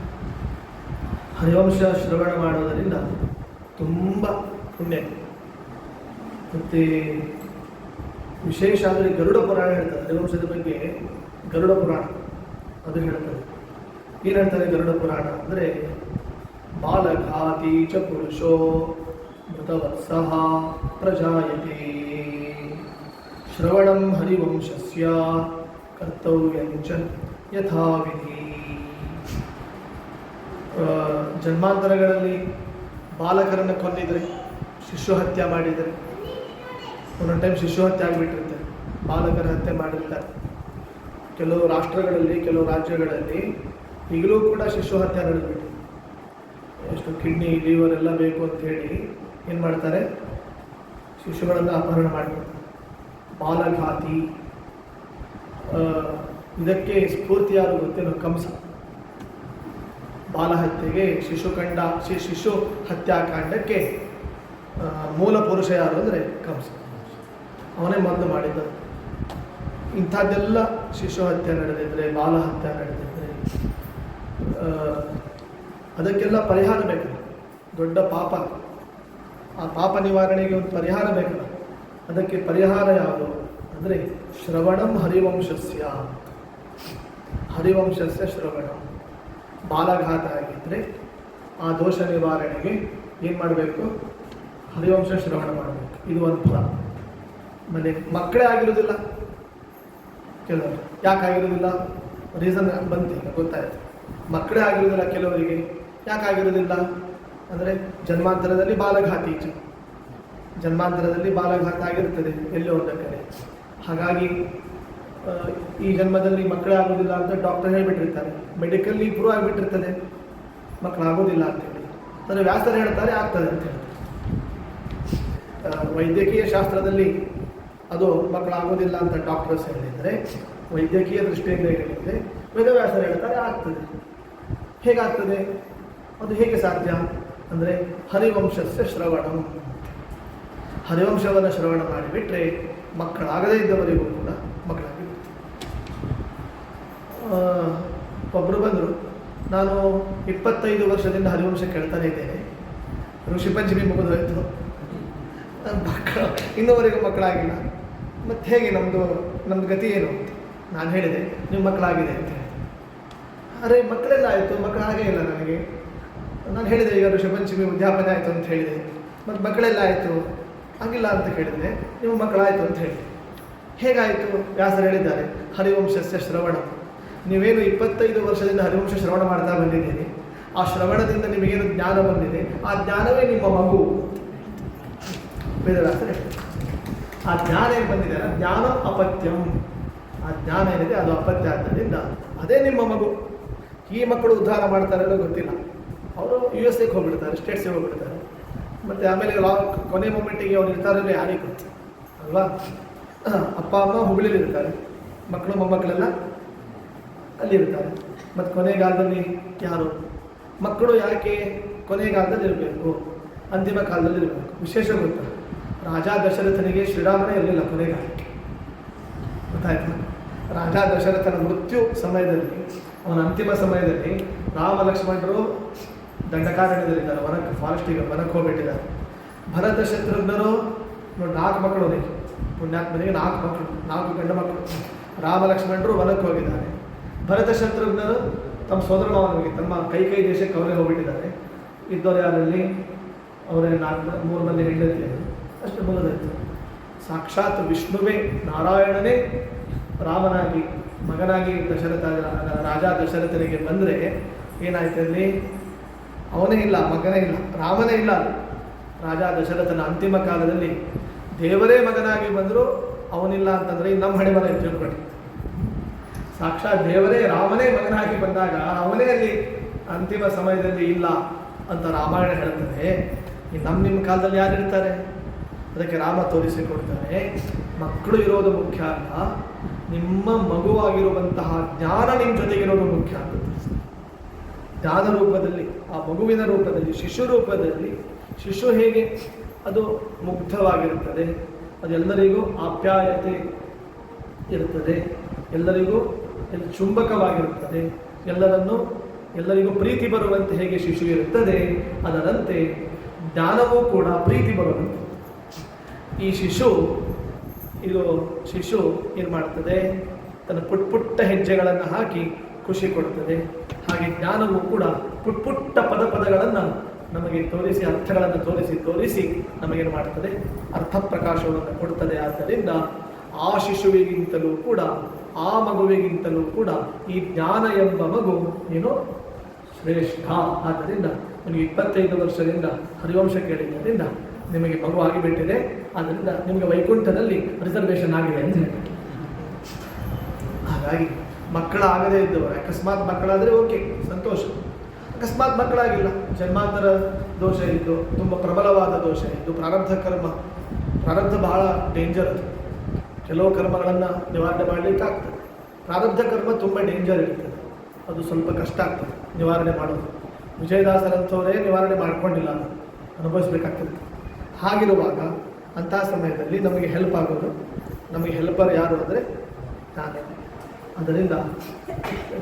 ಹರಿವಂಶ ಶ್ರವಣ ಮಾಡೋದರಿಂದ ತುಂಬ ಪುಣ್ಯ. ಮತ್ತು ವಿಶೇಷ ಅಂದರೆ ಗರುಡ ಪುರಾಣ ಹೇಳ್ತಾರೆ ಹರಿವಂಶದ ಬಗ್ಗೆ. ಗರುಡ ಪುರಾಣ ಅದು ಹೇಳ್ತಾರೆ. ಏನು ಹೇಳ್ತಾರೆ ಗರುಡ ಪುರಾಣ ಅಂದರೆ, ಬಾಲಘಾತಿ ಚ ಪುರುಷೋ ಮೃತವತ್ಸಃ ಪ್ರಜಾಯತೆ, ಶ್ರವಣಂ ಹರಿವಂಶಸ್ಯ ಕರ್ತವ್ಯಂಚ ಯಥಾವಿಧಿ. ಜನ್ಮಾಂತರಗಳಲ್ಲಿ ಬಾಲಕರನ್ನು ಕೊಂದಿದ್ರೆ, ಶಿಶು ಹತ್ಯೆ ಮಾಡಿದರೆ, ಒಂದೊಂದು ಟೈಮ್ ಶಿಶು ಹತ್ಯೆ ಆಗಿಬಿಟ್ಟಿರ್ತಾರೆ, ಬಾಲಕರ ಹತ್ಯೆ ಮಾಡಿರ್ತಾರೆ. ಕೆಲವು ರಾಷ್ಟ್ರಗಳಲ್ಲಿ, ಕೆಲವು ರಾಜ್ಯಗಳಲ್ಲಿ ಈಗಲೂ ಕೂಡ ಶಿಶು ಹತ್ಯೆ ನಡೆದ್ಬಿಟ್ಟು, ಎಷ್ಟು ಕಿಡ್ನಿ ಲಿವರ್ ಎಲ್ಲ ಬೇಕು ಅಂತ ಹೇಳಿ ಏನು ಮಾಡ್ತಾರೆ, ಶಿಶುಗಳನ್ನು ಅಪಹರಣ ಮಾಡಿಬಿಡ್ತಾರೆ. ಬಾಲಘಾತಿ. ಇದಕ್ಕೆ ಸ್ಫೂರ್ತಿ ಯಾರು ಗೊತ್ತೇನೋ? ಕಂಸ. ಬಾಲಹತ್ಯೆಗೆ ಶಿಶು ಹತ್ಯಾಕಾಂಡಕ್ಕೆ ಮೂಲ ಪುರುಷ ಯಾರು ಅಂದರೆ ಕಂಸ. ಅವನೇ ಮೊದಲು ಮಾಡಿದ್ದ. ಇಂಥದ್ದೆಲ್ಲ ಶಿಶು ಹತ್ಯೆ ನಡೆದಿದ್ದರೆ, ಬಾಲ ಹತ್ಯೆ ನಡೆದಿದ್ದರೆ ಅದಕ್ಕೆಲ್ಲ ಪರಿಹಾರ ಬೇಕಲ್ಲ. ದೊಡ್ಡ ಪಾಪ, ಆ ಪಾಪ ನಿವಾರಣೆಗೆ ಒಂದು ಪರಿಹಾರ ಬೇಕಲ್ಲ. ಅದಕ್ಕೆ ಪರಿಹಾರ ಯಾವುದು ಅಂದರೆ ಶ್ರವಣಂ ಹರಿವಂಶಸ್ಯ. ಹರಿವಂಶಸ್ಯ ಶ್ರವಣ. ಬಾಲಘಾತ ಆಗಿದ್ದರೆ ಆ ದೋಷ ನಿವಾರಣೆಗೆ ಏನು ಮಾಡಬೇಕು? ಹರಿವಂಶ ಶ್ರವಣ ಮಾಡಬೇಕು. ಇದು ಒಂದು ಫಲ. ಆಮೇಲೆ ಮಕ್ಕಳೇ ಆಗಿರೋದಿಲ್ಲ ಕೆಲವರು. ಯಾಕಾಗಿರೋದಿಲ್ಲ? ರೀಸನ್ ಬಂತು, ಈಗ ಗೊತ್ತಾಯಿತು. ಮಕ್ಕಳೇ ಆಗಿರೋದಿಲ್ಲ ಕೆಲವರಿಗೆ. ಯಾಕಾಗಿರೋದಿಲ್ಲ ಅಂದರೆ ಜನ್ಮಾಂತರದಲ್ಲಿ ಬಾಲಘಾತಿ, ಜನ್ಮಾಂತರದಲ್ಲಿ ಬಾಲಘಾತ ಆಗಿರ್ತದೆ ಎಲ್ಲೋ ಒಂದು ಕಡೆ. ಹಾಗಾಗಿ ಈ ಜನ್ಮದಲ್ಲಿ ಮಕ್ಕಳೇ ಆಗೋದಿಲ್ಲ ಅಂತ ಡಾಕ್ಟರ್ ಹೇಳಿಬಿಟ್ಟಿರ್ತಾರೆ. ಮೆಡಿಕಲ್ಲಿ ಪ್ರೂವ್ ಆಗಿಬಿಟ್ಟಿರ್ತದೆ ಮಕ್ಕಳಾಗೋದಿಲ್ಲ ಅಂತೇಳಿ. ಅಂದರೆ ವ್ಯಾಸರು ಹೇಳ್ತಾರೆ ಆಗ್ತದೆ ಅಂತ ಹೇಳ್ತಾರೆ. ವೈದ್ಯಕೀಯ ಶಾಸ್ತ್ರದಲ್ಲಿ ಅದು ಮಕ್ಕಳಾಗೋದಿಲ್ಲ ಅಂತ ಡಾಕ್ಟರ್ಸ್ ಹೇಳಿದರೆ, ವೈದ್ಯಕೀಯ ದೃಷ್ಟಿಯಿಂದ ಹೇಳಿದರೆ ವೇದವ್ಯಾಸರು ಹೇಳ್ತಾರೆ ಆಗ್ತದೆ. ಹೇಗಾಗ್ತದೆ? ಅದು ಹೇಗೆ ಸಾಧ್ಯ ಅಂದರೆ ಹರಿವಂಶಸ್ಯ ಶ್ರವಣಂ. ಹರಿವಂಶವನ್ನು ಶ್ರವಣ ಮಾಡಿಬಿಟ್ರೆ ಮಕ್ಕಳಾಗದೇ ಇದ್ದವರಿಗೂ ಕೂಡ ಮಕ್ಕಳಾಗಿ. ಒಬ್ಬರು ಬಂದರು, ನಾನು 25 ವರ್ಷದಿಂದ ಹರಿವಂಶ ಕೇಳ್ತಾನೆ ಇದ್ದೇನೆ, ಋಷಿ ಪಂಚಮಿ ಮುಗಿದೋಯ್ತು, ಮಕ್ಕಳು ಇನ್ನೂವರೆಗೂ ಮಕ್ಕಳಾಗಿಲ್ಲ, ಮತ್ತು ಹೇಗೆ ನಮ್ಮದು ಗತಿ ಏನು ಅಂತ ನಾನು ಹೇಳಿದೆ. ನಿಮ್ಮ ಮಕ್ಕಳಾಗಿದೆ ಅಂತ ಹೇಳಿ. ಅರೆ ಮಕ್ಕಳೆಲ್ಲ ಆಯಿತು, ಮಕ್ಕಳಾಗೇ ಇಲ್ಲ ನನಗೆ. ನಾನು ಹೇಳಿದೆ ಈಗ ಋಷಿ ಪಂಚಮಿ ಉದ್ಯಾಪನೆ ಆಯಿತು ಅಂತ ಹೇಳಿದೆ, ಮತ್ತು ಮಕ್ಕಳೆಲ್ಲ ಆಯಿತು, ಆಗಿಲ್ಲ ಅಂತ ಕೇಳಿದರೆ ನಿಮ್ಮ ಮಕ್ಕಳಾಯಿತು ಅಂತ ಹೇಳಿ. ಹೇಗಾಯಿತು? ವ್ಯಾಸರು ಹೇಳಿದ್ದಾರೆ ಹರಿವಂಶಸ್ಯ ಶ್ರವಣ. ನೀವೇನು 25 ವರ್ಷದಿಂದ ಹರಿವಂಶ ಶ್ರವಣ ಮಾಡ್ತಾ ಬಂದಿದ್ದೀರಿ, ಆ ಶ್ರವಣದಿಂದ ನಿಮಗೇನು ಜ್ಞಾನ ಬಂದಿದೆ, ಆ ಜ್ಞಾನವೇ ನಿಮ್ಮ ಮಗು. ವೇದವ್ಯಾಸರು ಆ ಜ್ಞಾನ ಏನು ಬಂದಿದೆ, ಜ್ಞಾನ ಅಪತ್ಯಂ. ಆ ಜ್ಞಾನ ಏನಿದೆ ಅದು ಅಪತ್ಯ ಆದ್ದರಿಂದ ಅದೇ ನಿಮ್ಮ ಮಗು. ಈ ಮಕ್ಕಳು ಉದ್ಧಾರ ಮಾಡ್ತಾರೆಲ್ಲೋ ಗೊತ್ತಿಲ್ಲ. ಅವರು USA ಹೋಗ್ಬಿಡ್ತಾರೆ, ಸ್ಟೇಟ್ಸ್ಗೆ ಹೋಗ್ಬಿಡ್ತಾರೆ, ಮತ್ತು ಆಮೇಲೆ ಕೊನೆ ಮೂಮೆಂಟಿಗೆ ಅವ್ರು ಇರ್ತಾರಲ್ಲ ಯಾರಿಗೆ ಗೊತ್ತು ಅಲ್ವಾ? ಅಪ್ಪ ಅಮ್ಮ ಹುಬ್ಳಿಲಿರ್ತಾರೆ, ಮಕ್ಕಳು ಮೊಮ್ಮಕ್ಕಳೆಲ್ಲ ಅಲ್ಲಿರ್ತಾರೆ. ಮತ್ತು ಕೊನೆಗಾಲದಲ್ಲಿ ಯಾರು ಮಕ್ಕಳು ಯಾಕೆ ಕೊನೆಗಾಲದಲ್ಲಿ ಇರಬೇಕು, ಅಂತಿಮ ಕಾಲದಲ್ಲಿ ಇರಬೇಕು? ವಿಶೇಷ ಗೊತ್ತಾ? ರಾಜ ದಶರಥನಿಗೆ ಶ್ರೀರಾಮನೇ ಇರಲಿಲ್ಲ ಕೊನೆಗಾಲಕ್ಕೆ, ಗೊತ್ತಾಯ್ತು? ರಾಜ ದಶರಥನ ಮೃತ್ಯು ಸಮಯದಲ್ಲಿ, ಅವನ ಅಂತಿಮ ಸಮಯದಲ್ಲಿ ರಾಮ ಲಕ್ಷ್ಮಣರು ದಂಡಕಾರಣ್ಯದಲ್ಲಿದ್ದಾರೆ, ವನಕ್ಕೆ ಫಾರೆಸ್ಟಿಗೆ ವನಕ್ಕೆ ಹೋಗ್ಬಿಟ್ಟಿದ್ದಾರೆ. ಭರತ ಶತ್ರುಘ್ನರು 4 ಮಕ್ಕಳು, ಪುಣ್ಯಾತ್ಮನಿಗೆ 4 ಮಕ್ಕಳು, 4 ಗಂಡು ಮಕ್ಕಳು. ರಾಮ ಲಕ್ಷ್ಮಣರು ವನಕ್ಕೆ ಹೋಗಿದ್ದಾರೆ. ಭರತ ಶತ್ರುಘ್ನರು ತಮ್ಮ ಸೋದರ ಮಾವನಿಗೆ, ತಮ್ಮ ಕೈ ದೇಶಕ್ಕೆ ಅವರೇ ಹೋಗ್ಬಿಟ್ಟಿದ್ದಾರೆ. ಇದ್ದವರು ಯಾರಲ್ಲಿ? ಅವರೇ 3 ಮಂದಿ ಹೆಂಡತಿಯರು. ಅಷ್ಟು ಮುಗಿದಾಯಿತು. ಸಾಕ್ಷಾತ್ ವಿಷ್ಣುವೇ, ನಾರಾಯಣನೇ ರಾಮನಾಗಿ ಮಗನಾಗಿ ರಾಜ ದಶರಥನಿಗೆ ಬಂದರೆ ಏನಾಯ್ತಲ್ಲಿ? ಅವನೇ ಇಲ್ಲ, ಮಗನೇ ಇಲ್ಲ, ರಾಮನೇ ಇಲ್ಲ. ರಾಜ ದಶರಥನ ಅಂತಿಮ ಕಾಲದಲ್ಲಿ ದೇವರೇ ಮಗನಾಗಿ ಬಂದರೂ ಅವನಿಲ್ಲ ಅಂತಂದರೆ ನಮ್ಮ ಹಣೆ ಬರ ತಿಳ್ಕೊಳ್ಳಿ. ಸಾಕ್ಷಾತ್ ದೇವರೇ ರಾಮನೇ ಮಗನಾಗಿ ಬಂದಾಗ ಅವನೇ ಅಲ್ಲಿ ಅಂತಿಮ ಸಮಯದಲ್ಲಿ ಇಲ್ಲ ಅಂತ ರಾಮಾಯಣ ಹೇಳ್ತಾರೆ. ನಿಮ್ಮ ಕಾಲದಲ್ಲಿ ಯಾರಿರ್ತಾರೆ? ಅದಕ್ಕೆ ರಾಮ ತೋರಿಸಿಕೊಡ್ತಾನೆ, ಮಕ್ಕಳು ಇರೋದು ಮುಖ್ಯ ಅಲ್ಲ, ನಿಮ್ಮ ಮಗುವಾಗಿರುವಂತಹ ಜ್ಞಾನ ನಿಮ್ಮ ಜೊತೆಗಿರೋದು ಮುಖ್ಯ ಅಂತ. ಜ್ಞಾನ ರೂಪದಲ್ಲಿ, ಆ ಮಗುವಿನ ರೂಪದಲ್ಲಿ, ಶಿಶು ರೂಪದಲ್ಲಿ, ಶಿಶು ಹೇಗೆ ಅದು ಮುಗ್ಧವಾಗಿರುತ್ತದೆ, ಅದೆಲ್ಲರಿಗೂ ಆಪ್ಯಾಯತೆ ಇರುತ್ತದೆ, ಎಲ್ಲರಿಗೂ ಚುಂಬಕವಾಗಿರುತ್ತದೆ, ಎಲ್ಲರಿಗೂ ಪ್ರೀತಿ ಬರುವಂತೆ ಹೇಗೆ ಶಿಶು ಇರುತ್ತದೆ, ಅದರಂತೆ ಜ್ಞಾನವೂ ಕೂಡ ಪ್ರೀತಿ ಬರುವಂತೆ. ಈ ಶಿಶು ಏನು ಮಾಡ್ತದೆ? ತನ್ನ ಪುಟ್ಟ ಹೆಜ್ಜೆಗಳನ್ನು ಹಾಕಿ ಖುಷಿ ಕೊಡುತ್ತದೆ. ಹಾಗೆ ಜ್ಞಾನವೂ ಕೂಡ ಪುಟ್ಟ ಪದಗಳನ್ನು ನಮಗೆ ತೋರಿಸಿ, ಅರ್ಥಗಳನ್ನು ತೋರಿಸಿ ನಮಗೇನು ಮಾಡ್ತದೆ? ಅರ್ಥ ಪ್ರಕಾಶವನ್ನು ಕೊಡ್ತದೆ. ಆದ್ದರಿಂದ ಆ ಶಿಶುವಿಗಿಂತಲೂ ಕೂಡ, ಆ ಮಗುವಿಗಿಂತಲೂ ಕೂಡ ಈ ಜ್ಞಾನ ಎಂಬ ಮಗು ಏನು ಶ್ರೇಷ್ಠ. ಆದ್ದರಿಂದ ನಿಮಗೆ 25 ವರ್ಷದಿಂದ ಹರಿವಂಶ ಕೇಳಿದ್ದರಿಂದ ನಿಮಗೆ ಮಗು ಆಗಿಬಿಟ್ಟಿದೆ. ಆದ್ದರಿಂದ ನಿಮಗೆ ವೈಕುಂಠದಲ್ಲಿ ರಿಸರ್ವೇಷನ್ ಆಗಿದೆ ಅಂತ ಹೇಳಿ. ಹಾಗಾಗಿ ಮಕ್ಕಳಾಗದೇ ಇದ್ದವರು, ಅಕಸ್ಮಾತ್ ಮಕ್ಕಳಾದರೆ ಓಕೆ, ಸಂತೋಷ. ಅಕಸ್ಮಾತ್ ಮಕ್ಕಳಾಗಿಲ್ಲ, ಜನ್ಮಾಂತರ ದೋಷ ಇದ್ದು, ತುಂಬ ಪ್ರಬಲವಾದ ದೋಷ ಇದ್ದು, ಪ್ರಾರಬ್ಧ ಬಹಳ ಡೇಂಜರ್. ಅದು ಕೆಲವು ಕರ್ಮಗಳನ್ನು ನಿವಾರಣೆ ಮಾಡಲಿಕ್ಕೆ ಆಗ್ತದೆ. ಪ್ರಾರಬ್ಧ ಕರ್ಮ ತುಂಬ ಡೇಂಜರ್ ಇರ್ತದೆ, ಅದು ಸ್ವಲ್ಪ ಕಷ್ಟ ಆಗ್ತದೆ ನಿವಾರಣೆ ಮಾಡೋದು. ವಿಜಯದಾಸರಂಥವರೇ ನಿವಾರಣೆ ಮಾಡ್ಕೊಂಡಿಲ್ಲ, ಅನುಭವಿಸ್ಬೇಕಾಗ್ತದೆ. ಹಾಗಿರುವಾಗ ಅಂತಹ ಸಮಯದಲ್ಲಿ ನಮಗೆ ಹೆಲ್ಪ್ ಆಗೋದು, ನಮಗೆ ಹೆಲ್ಪರ್ ಯಾರು ಅಂದರೆ ನಾನೇ. ಅದರಿಂದ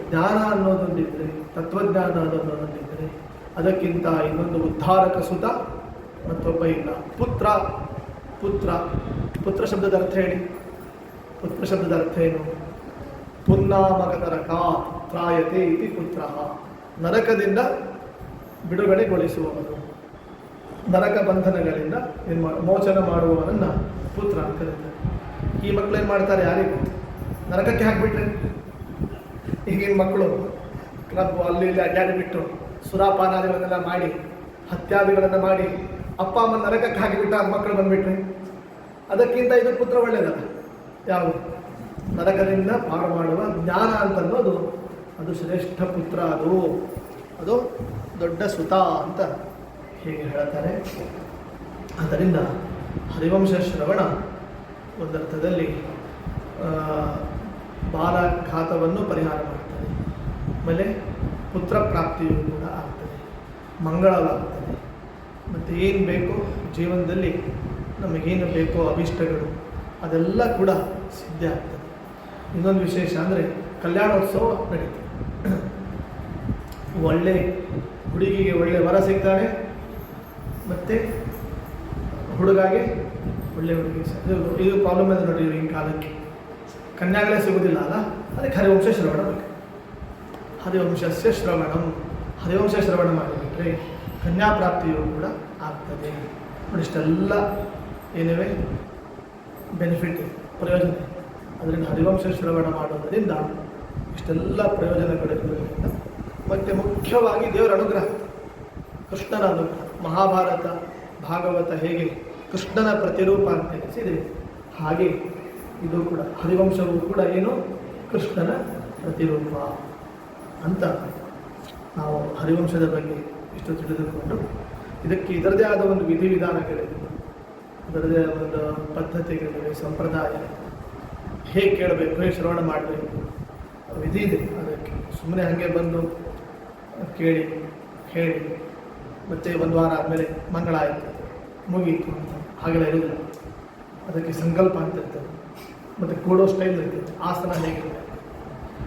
ಜ್ಞಾನ ಅನ್ನೋದೊಂದಿದ್ದರೆ, ತತ್ವಜ್ಞಾನ ಅನ್ನೋದೊಂದಿದ್ದರೆ, ಅದಕ್ಕಿಂತ ಇನ್ನೊಂದು ಉದ್ಧಾರಕ ಸುತ ಮತ್ತೊಬ್ಬ ಇಲ್ಲ. ಪುತ್ರ ಶಬ್ದದ ಅರ್ಥ ಹೇಳಿ. ಪುತ್ರ ಶಬ್ದದ ಅರ್ಥ ಏನು? ಪುನ್ನಾಮಗತರಕ ತ್ರಾಯತೆ ಇತಿ ಪುತ್ರ. ನರಕದಿಂದ ಬಿಡುಗಡೆಗೊಳಿಸುವವನು, ನರಕ ಬಂಧನಗಳಿಂದ ಮೋಚನ ಮಾಡುವವನನ್ನು ಪುತ್ರ ಅಂತ ಕರೀತಾರೆ. ಈ ಮಕ್ಕಳು ಏನು ಮಾಡ್ತಾರೆ ಯಾರಿಗೂ ನರಕಕ್ಕೆ ಹಾಕಿಬಿಟ್ರೆ, ಈಗಿನ ಮಕ್ಕಳು ಕ್ಲಬ್ ಅಲ್ಲಿ ಇಲ್ಲಿ ಅಡ್ಡಾಡಿಬಿಟ್ಟು ಸುರಾಪಾನಾದಿಗಳನ್ನೆಲ್ಲ ಮಾಡಿ ಹತ್ಯಾದಿಗಳನ್ನು ಮಾಡಿ ಅಪ್ಪ ಅಮ್ಮ ನರಕಕ್ಕೆ ಹಾಕಿಬಿಟ್ಟ ಮಕ್ಕಳು ಬಂದುಬಿಟ್ರೆ, ಅದಕ್ಕಿಂತ ಇದು ಪುತ್ರ ಒಳ್ಳೆಯದಲ್ಲ. ಯಾವುದು ನರಕದಿಂದ ಪಾರು ಮಾಡುವ ಜ್ಞಾನ ಅಂತನ್ನೋದು ಅದು ಶ್ರೇಷ್ಠ ಪುತ್ರ, ಅದು ದೊಡ್ಡ ಸುತ ಅಂತ ಹೀಗೆ ಹೇಳ್ತಾರೆ. ಆದ್ದರಿಂದ ಹರಿವಂಶ ಶ್ರವಣ ಒಂದರ್ಥದಲ್ಲಿ ಬಾಲಘಾತವನ್ನು ಪರಿಹಾರ ಮಾಡ್ತದೆ, ಆಮೇಲೆ ಪುತ್ರ ಪ್ರಾಪ್ತಿಯೂ ಕೂಡ ಆಗ್ತದೆ, ಮಂಗಳವಾಗ್ತದೆ. ಮತ್ತು ಏನು ಬೇಕೋ ಜೀವನದಲ್ಲಿ ನಮಗೇನು ಬೇಕೋ ಅಭಿಷ್ಟಗಳು ಅದೆಲ್ಲ ಕೂಡ ಸಿದ್ಧ ಆಗ್ತದೆ. ಇನ್ನೊಂದು ವಿಶೇಷ ಅಂದರೆ ಕಲ್ಯಾಣೋತ್ಸವ ನಡೀತದೆ. ಒಳ್ಳೆ ಹುಡುಗಿಗೆ ಒಳ್ಳೆ ವರ ಸಿಗ್ತಾನೆ, ಮತ್ತು ಹುಡುಗಾಗೆ ಒಳ್ಳೆ ಹುಡುಗಿ ಇದು ಪ್ರಾಬ್ಲಮ್ ಇದೆ ನೋಡಿ. ಈಗಿನ ಕಾಲಕ್ಕೆ ಕನ್ಯಾಗಳೇ ಸಿಗೋದಿಲ್ಲ ಅಲ್ಲ, ಅದಕ್ಕೆ ಹರಿವಂಶ ಶ್ರವಣ ಬೇಕು. ಹರಿವಂಶಸ್ಯ ಶ್ರವಣಂ, ಹರಿವಂಶ ಶ್ರವಣ ಮಾಡಿಬಿಟ್ರೆ ಕನ್ಯಾ ಪ್ರಾಪ್ತಿಯೂ ಕೂಡ ಆಗ್ತದೆ. ನೋಡಿ ಇಷ್ಟೆಲ್ಲ ಏನಿವೆ ಬೆನಿಫಿಟ್ ಪ್ರಯೋಜನ. ಅದರಿಂದ ಹರಿವಂಶ ಶ್ರವಣ ಮಾಡೋದರಿಂದ ಇಷ್ಟೆಲ್ಲ ಪ್ರಯೋಜನಗಳಿರೋದ್ರಿಂದ, ಮತ್ತು ಮುಖ್ಯವಾಗಿ ದೇವರ ಅನುಗ್ರಹ, ಕೃಷ್ಣನ ಅನುಗ್ರಹ. ಮಹಾಭಾರತ ಭಾಗವತ ಹೇಗೆ ಕೃಷ್ಣನ ಪ್ರತಿರೂಪ ಅಂತ ಎನಿಸಿದೆ, ಹಾಗೆ ಇದು ಕೂಡ ಹರಿವಂಶವೂ ಕೂಡ ಏನು ಕೃಷ್ಣನ ಪ್ರತಿರೂಪ ಅಂತ ನಾವು ಹರಿವಂಶದ ಬಗ್ಗೆ ಇಷ್ಟು ತಿಳಿದುಕೊಂಡು, ಇದಕ್ಕೆ ಇದರದೇ ಆದ ಒಂದು ವಿಧಿವಿಧಾನಗಳಿವೆ, ಅದರದೇ ಆದ ಒಂದು ಪದ್ಧತಿಗಳಿವೆ, ಸಂಪ್ರದಾಯ, ಹೇಗೆ ಕೇಳಬೇಕು, ಹೇಗೆ ಶ್ರವಣ ಮಾಡಬೇಕು, ವಿಧಿ ಇದೆ. ಅದಕ್ಕೆ ಸುಮ್ಮನೆ ಹಾಗೆ ಬಂದು ಕೇಳಿ ಹೇಳಿ ಮತ್ತು ಒಂದು ವಾರ ಆದಮೇಲೆ ಮಂಗಳ ಆಯಿತು ಮುಗೀತು ಅಂತ ಹಾಗೆಲ್ಲ ಇರೋದಿಲ್ಲ. ಅದಕ್ಕೆ ಸಂಕಲ್ಪ ಅಂತ ಇರ್ತದೆ, ಮತ್ತು ಕೂಡೋ ಸ್ಟೈಲ್ ಇರ್ತದೆ. ಆಸನ ಹೇಗಿರಬೇಕು,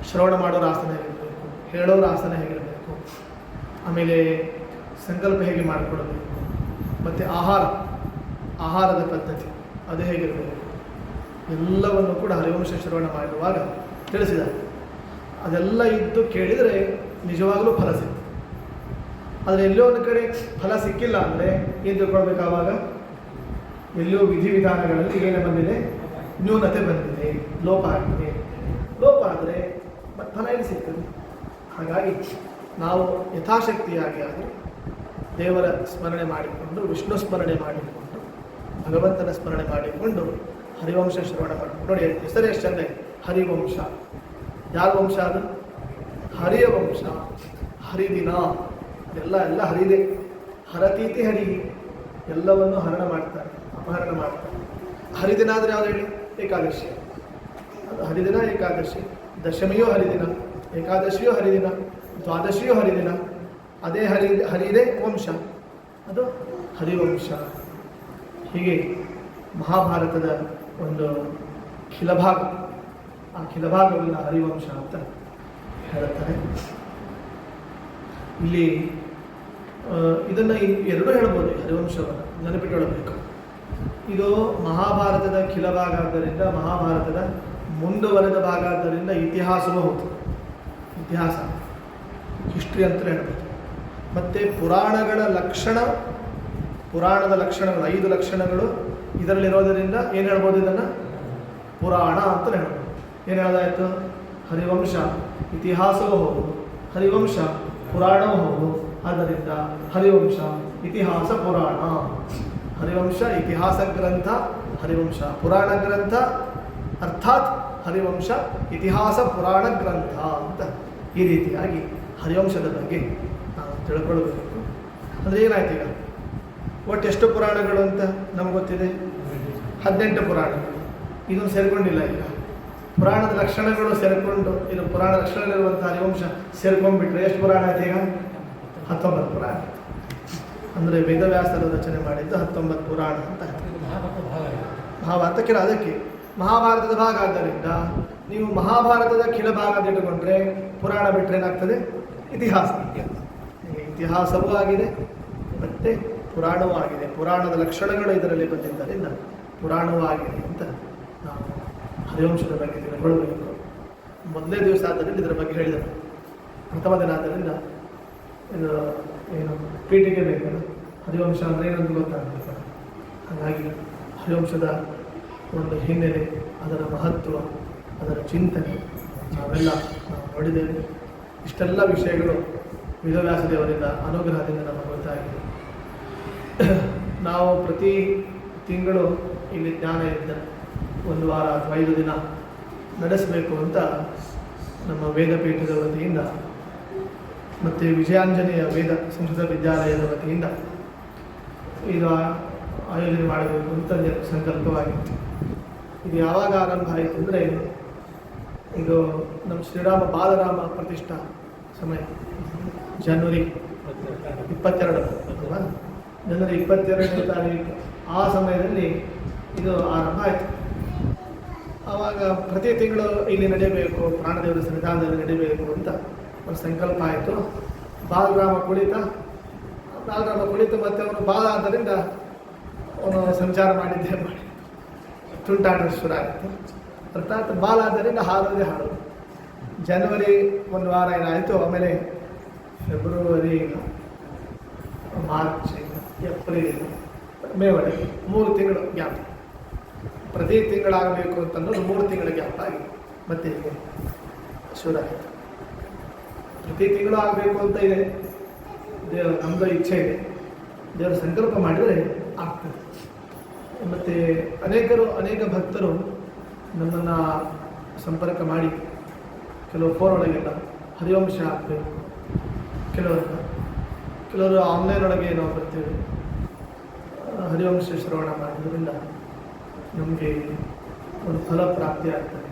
ಶ್ರವಣ ಮಾಡೋರ ಆಸನ ಹೇಗಿರಬೇಕು, ಹೇಳೋರ ಆಸನ ಹೇಗಿರಬೇಕು, ಆಮೇಲೆ ಸಂಕಲ್ಪ ಹೇಗೆ ಮಾಡಿಕೊಡಬೇಕು, ಮತ್ತು ಆಹಾರದ ಪದ್ಧತಿ ಅದು ಹೇಗಿರಬೇಕು, ಎಲ್ಲವನ್ನು ಕೂಡ ಹರಿವಂಶ ಶ್ರವಣ ಮಾಡುವಾಗ ತಿಳಿಸಿದ್ದಾರೆ. ಅದೆಲ್ಲ ಇದ್ದು ಕೇಳಿದರೆ ನಿಜವಾಗಲೂ ಫಲ ಸಿಗ್ತದೆ. ಆದರೆ ಎಲ್ಲೋ ಒಂದು ಕಡೆ ಫಲ ಸಿಕ್ಕಿಲ್ಲ ಅಂದರೆ ಏನು ತಿಳ್ಕೊಳ್ಬೇಕು? ಆವಾಗ ಎಲ್ಲೋ ವಿಧಿವಿಧಾನಗಳಲ್ಲಿ ಏನೇ ಬಂದಿದೆ, ನ್ಯೂನತೆ ಬಂದಿದೆ, ಲೋಪ ಆಗಿದೆ. ಲೋಪ ಆದರೆ ಮತ್ತೆ ಫಲ ಎಲ್ಲಿ ಸಿಗ್ತದೆ? ಹಾಗಾಗಿ ನಾವು ಯಥಾಶಕ್ತಿಯಾಗಿ ಆದರೆ ದೇವರ ಸ್ಮರಣೆ ಮಾಡಿಕೊಂಡು, ವಿಷ್ಣು ಸ್ಮರಣೆ ಮಾಡಿಕೊಂಡು, ಭಗವಂತನ ಸ್ಮರಣೆ ಮಾಡಿಕೊಂಡು ಹರಿವಂಶ ಶ್ರವಣ ಮಾಡಿಕೊಂಡು. ನೋಡಿ ಹೆಸರು ಎಷ್ಟು ಚಂದ, ಹರಿವಂಶ. ಯಾರ ವಂಶ ಅದು? ಹರಿಯ ವಂಶ. ಹರಿದಿನ ಎಲ್ಲ ಹರಿದೆ. ಹರತೀತಿ ಹರಿ, ಎಲ್ಲವನ್ನು ಹರಣ ಮಾಡ್ತಾರೆ, ಅಪಹರಣ ಮಾಡ್ತಾರೆ. ಹರಿದಿನ ಆದರೆ ಯಾವ್ದು ಹೇಳಿ? ಏಕಾದಶಿ. ಅದು ಹರಿದಿನ ಏಕಾದಶಿ, ದಶಮಿಯೂ ಹರಿದಿನ, ಏಕಾದಶಿಯೂ ಹರಿದಿನ, ದ್ವಾದಶಿಯೂ ಹರಿದಿನ. ಅದೇ ಹರಿದೇ ವಂಶ, ಅದು ಹರಿವಂಶ. ಹೀಗೆ ಮಹಾಭಾರತದ ಒಂದು ಖಿಲಭಾಗ, ಆ ಖಿಲಭಾಗವನ್ನು ಹರಿವಂಶ ಅಂತ ಹೇಳುತ್ತಾರೆ. ಇಲ್ಲಿ ಇದನ್ನು ಎರಡೂ ಹೇಳ್ಬೋದು. ಹರಿವಂಶವನ್ನು ನೆನಪಿಟ್ಟುಕೊಳ್ಳಬೇಕು. ಇದು ಮಹಾಭಾರತದ ಖಿಲಭಾಗ ಆದ್ದರಿಂದ, ಮಹಾಭಾರತದ ಮುಂದುವರೆದ ಭಾಗ ಆದ್ದರಿಂದ ಇತಿಹಾಸವೂ ಹೌದು. ಇತಿಹಾಸ, ಹಿಸ್ಟ್ರಿ ಅಂತ ಹೇಳ್ಬೋದು. ಮತ್ತು ಪುರಾಣಗಳ ಲಕ್ಷಣ, ಪುರಾಣದ ಲಕ್ಷಣಗಳು 5 ಲಕ್ಷಣಗಳು ಇದರಲ್ಲಿರೋದರಿಂದ ಏನು ಹೇಳ್ಬೋದು? ಇದನ್ನು ಪುರಾಣ ಅಂತ ಹೇಳ್ಬೋದು. ಏನು ಹೇಳೋದಾಯಿತು? ಹರಿವಂಶ ಇತಿಹಾಸವೂ ಹೌದು, ಹರಿವಂಶ ಪುರಾಣವೂ ಹೌದು. ಆದ್ದರಿಂದ ಹರಿವಂಶ ಇತಿಹಾಸ ಪುರಾಣ. ಹರಿವಂಶ ಇತಿಹಾಸ ಗ್ರಂಥ, ಹರಿವಂಶ ಪುರಾಣ ಗ್ರಂಥ, ಅರ್ಥಾತ್ ಹರಿವಂಶ ಇತಿಹಾಸ ಪುರಾಣ ಗ್ರಂಥ ಅಂತ ಈ ರೀತಿಯಾಗಿ ಹರಿವಂಶದ ಬಗ್ಗೆ ನಾವು ತಿಳ್ಕೊಳ್ಬೇಕು. ಅಂದರೆ ಏನಾಯ್ತು ಈಗ? ಒಟ್ಟು ಎಷ್ಟು ಪುರಾಣಗಳು ಅಂತ ನಮ್ಗೆ ಗೊತ್ತಿದೆ? 18 ಪುರಾಣಗಳು. ಇದನ್ನು ಸೇರಿಕೊಂಡಿಲ್ಲ. ಈಗ ಪುರಾಣದ ಲಕ್ಷಣಗಳು ಸೇರಿಕೊಂಡು, ಇದು ಪುರಾಣ ಲಕ್ಷಣಗಳಿರುವಂಥ ಹರಿವಂಶ ಸೇರ್ಕೊಂಡ್ಬಿಟ್ರೆ ಎಷ್ಟು ಪುರಾಣ ಆಯ್ತು ಈಗ? 19 ಪುರಾಣ. ಅಂದರೆ ವೇದವ್ಯಾಸರು ರಚನೆ ಮಾಡಿದ್ದು 19 ಪುರಾಣ ಅಂತ. ಮಹಾಭಾರತಕ್ಕೆ ಅದಕ್ಕೆ ಮಹಾಭಾರತದ ಭಾಗ ಆದ್ದರಿಂದ ನೀವು ಮಹಾಭಾರತದ ಖಿಲಭಾಗ ಅಂತ ಇಟ್ಟುಕೊಂಡ್ರೆ ಪುರಾಣ ಬಿಟ್ಟರೆ ಏನಾಗ್ತದೆ? ಇತಿಹಾಸ. ಇತಿಹಾಸವೂ ಆಗಿದೆ ಮತ್ತು ಪುರಾಣವೂ ಆಗಿದೆ. ಪುರಾಣದ ಲಕ್ಷಣಗಳು ಇದರಲ್ಲಿ ಬಂದಿದ್ದರಿಂದ ಪುರಾಣವೂ ಆಗಿದೆ ಅಂತ ನಾವು ಹರಿವಂಶದ ಬಗ್ಗೆ ತಿಳ್ಕೊಳ್ಬೇಕು. ಮೊದಲನೇ ದಿವಸ ಆದ್ದರಿಂದ ಇದರ ಬಗ್ಗೆ ಹೇಳಿದರು. ಪ್ರಥಮ ದಿನ ಆದ್ದರಿಂದ ಇದು ಏನು ಪೀಠಿಗೆ ಬೇಕಲ್ಲ, ಹರಿವಂಶ ಅಂದರೆ ಏನಂತ ಗೊತ್ತಾಗಬೇಕು. ಹಾಗಾಗಿ ಹರಿವಂಶದ ಒಂದು ಹಿನ್ನೆಲೆ, ಅದರ ಮಹತ್ವ, ಅದರ ಚಿಂತನೆ ನಾವೆಲ್ಲ ನಾವು ನೋಡಿದ್ದೇವೆ. ಇಷ್ಟೆಲ್ಲ ವಿಷಯಗಳು ವೇದವ್ಯಾಸದೇವರಿಂದ ಅನುಗ್ರಹದಿಂದ ನಮಗೆ ಗೊತ್ತಾಗಿದೆ. ನಾವು ಪ್ರತಿ ತಿಂಗಳು ಇಲ್ಲಿ ಜ್ಞಾನ ಇದ್ದ 1 ವಾರ ಅಥವಾ 5 ದಿನ ನಡೆಸಬೇಕು ಅಂತ ನಮ್ಮ ವೇದಪೀಠದ ವತಿಯಿಂದ ಮತ್ತು ವಿಜಯಾಂಜನೇಯ ವೇದ ಸಂಸ್ಕೃತ ವಿದ್ಯಾಲಯದ ವತಿಯಿಂದ ಇದು ಆಯೋಜನೆ ಮಾಡಬೇಕು ಅಂತ ಸಂಕಲ್ಪವಾಗಿತ್ತು. ಇದು ಯಾವಾಗ ಆರಂಭ ಆಯಿತು ಅಂದರೆ, ಇದು ನಮ್ಮ ಶ್ರೀರಾಮ ಬಾಲರಾಮ ಪ್ರತಿಷ್ಠಾ ಸಮಯ ಜನವರಿ 22 ಅಲ್ವಾ, ಜನವರಿ 22ನೇ ತಾರೀಕು ಆ ಸಮಯದಲ್ಲಿ ಇದು ಆರಂಭ ಆಯಿತು. ಆವಾಗ ಪ್ರತಿ ತಿಂಗಳು ಇಲ್ಲಿ ನಡೆಯಬೇಕು, ಪ್ರಾಣದೇವರ ಸನ್ನಿಧಾನದಲ್ಲಿ ನಡೀಬೇಕು ಅಂತ ಒಂದು ಸಂಕಲ್ಪ ಆಯಿತು. ಬಾಲರಾಮ ಕುಳಿತ ಮತ್ತು ಅವನು ಬಾಲ ಆದ್ದರಿಂದ ಅವನು ಸಂಚಾರ ಮಾಡಿದ್ದೇ ಮಾಡಿ ತುಂಟಾಟ ಶುರು ಆಯಿತು. ಅರ್ಥಾತ್ ಬಾಲ ಆದ್ದರಿಂದ ಹಾಡೋದೇ ಹಾಡೋದು. ಜನವರಿ 1 ವಾರ ಏನಾಯಿತು, ಆಮೇಲೆ ಫೆಬ್ರವರಿ, ಮಾರ್ಚ್, ಏಪ್ರಿಲ್, ಮೇ ಒಳಗೆ 3 ತಿಂಗಳು ಗ್ಯಾಪ್. ಪ್ರತಿ ತಿಂಗಳಾಗಬೇಕು ಅಂತಂದ್ರೆ 3 ತಿಂಗಳ ಗ್ಯಾಪ್ ಆಗಿ ಮತ್ತೆ ಶುರು ಆಯಿತು. ಪ್ರತಿ ತಿಂಗಳು ಆಗಬೇಕು ಅಂತ ಇದೆ, ನಮ್ಮದು ಇಚ್ಛೆ ಇದೆ. ದೇವರ ಸಂಕಲ್ಪ ಮಾಡಿದರೆ ಆಗ್ತದೆ. ಮತ್ತು ಅನೇಕ ಭಕ್ತರು ನಮ್ಮನ್ನು ಸಂಪರ್ಕ ಮಾಡಿ ಕೆಲವು ಫೋನ್ ಒಳಗೆಲ್ಲ ಹರಿವಂಶ ಆಗಬೇಕು, ಕೆಲವರು ಆನ್ಲೈನ್ ಒಳಗೆ ನಾವು ಬರ್ತೀವಿ, ಹರಿವಂಶ ಶ್ರವಣ ಮಾಡೋದ್ರಿಂದ ನಮಗೆ ಒಂದು ಫಲ ಪ್ರಾಪ್ತಿ ಆಗ್ತದೆ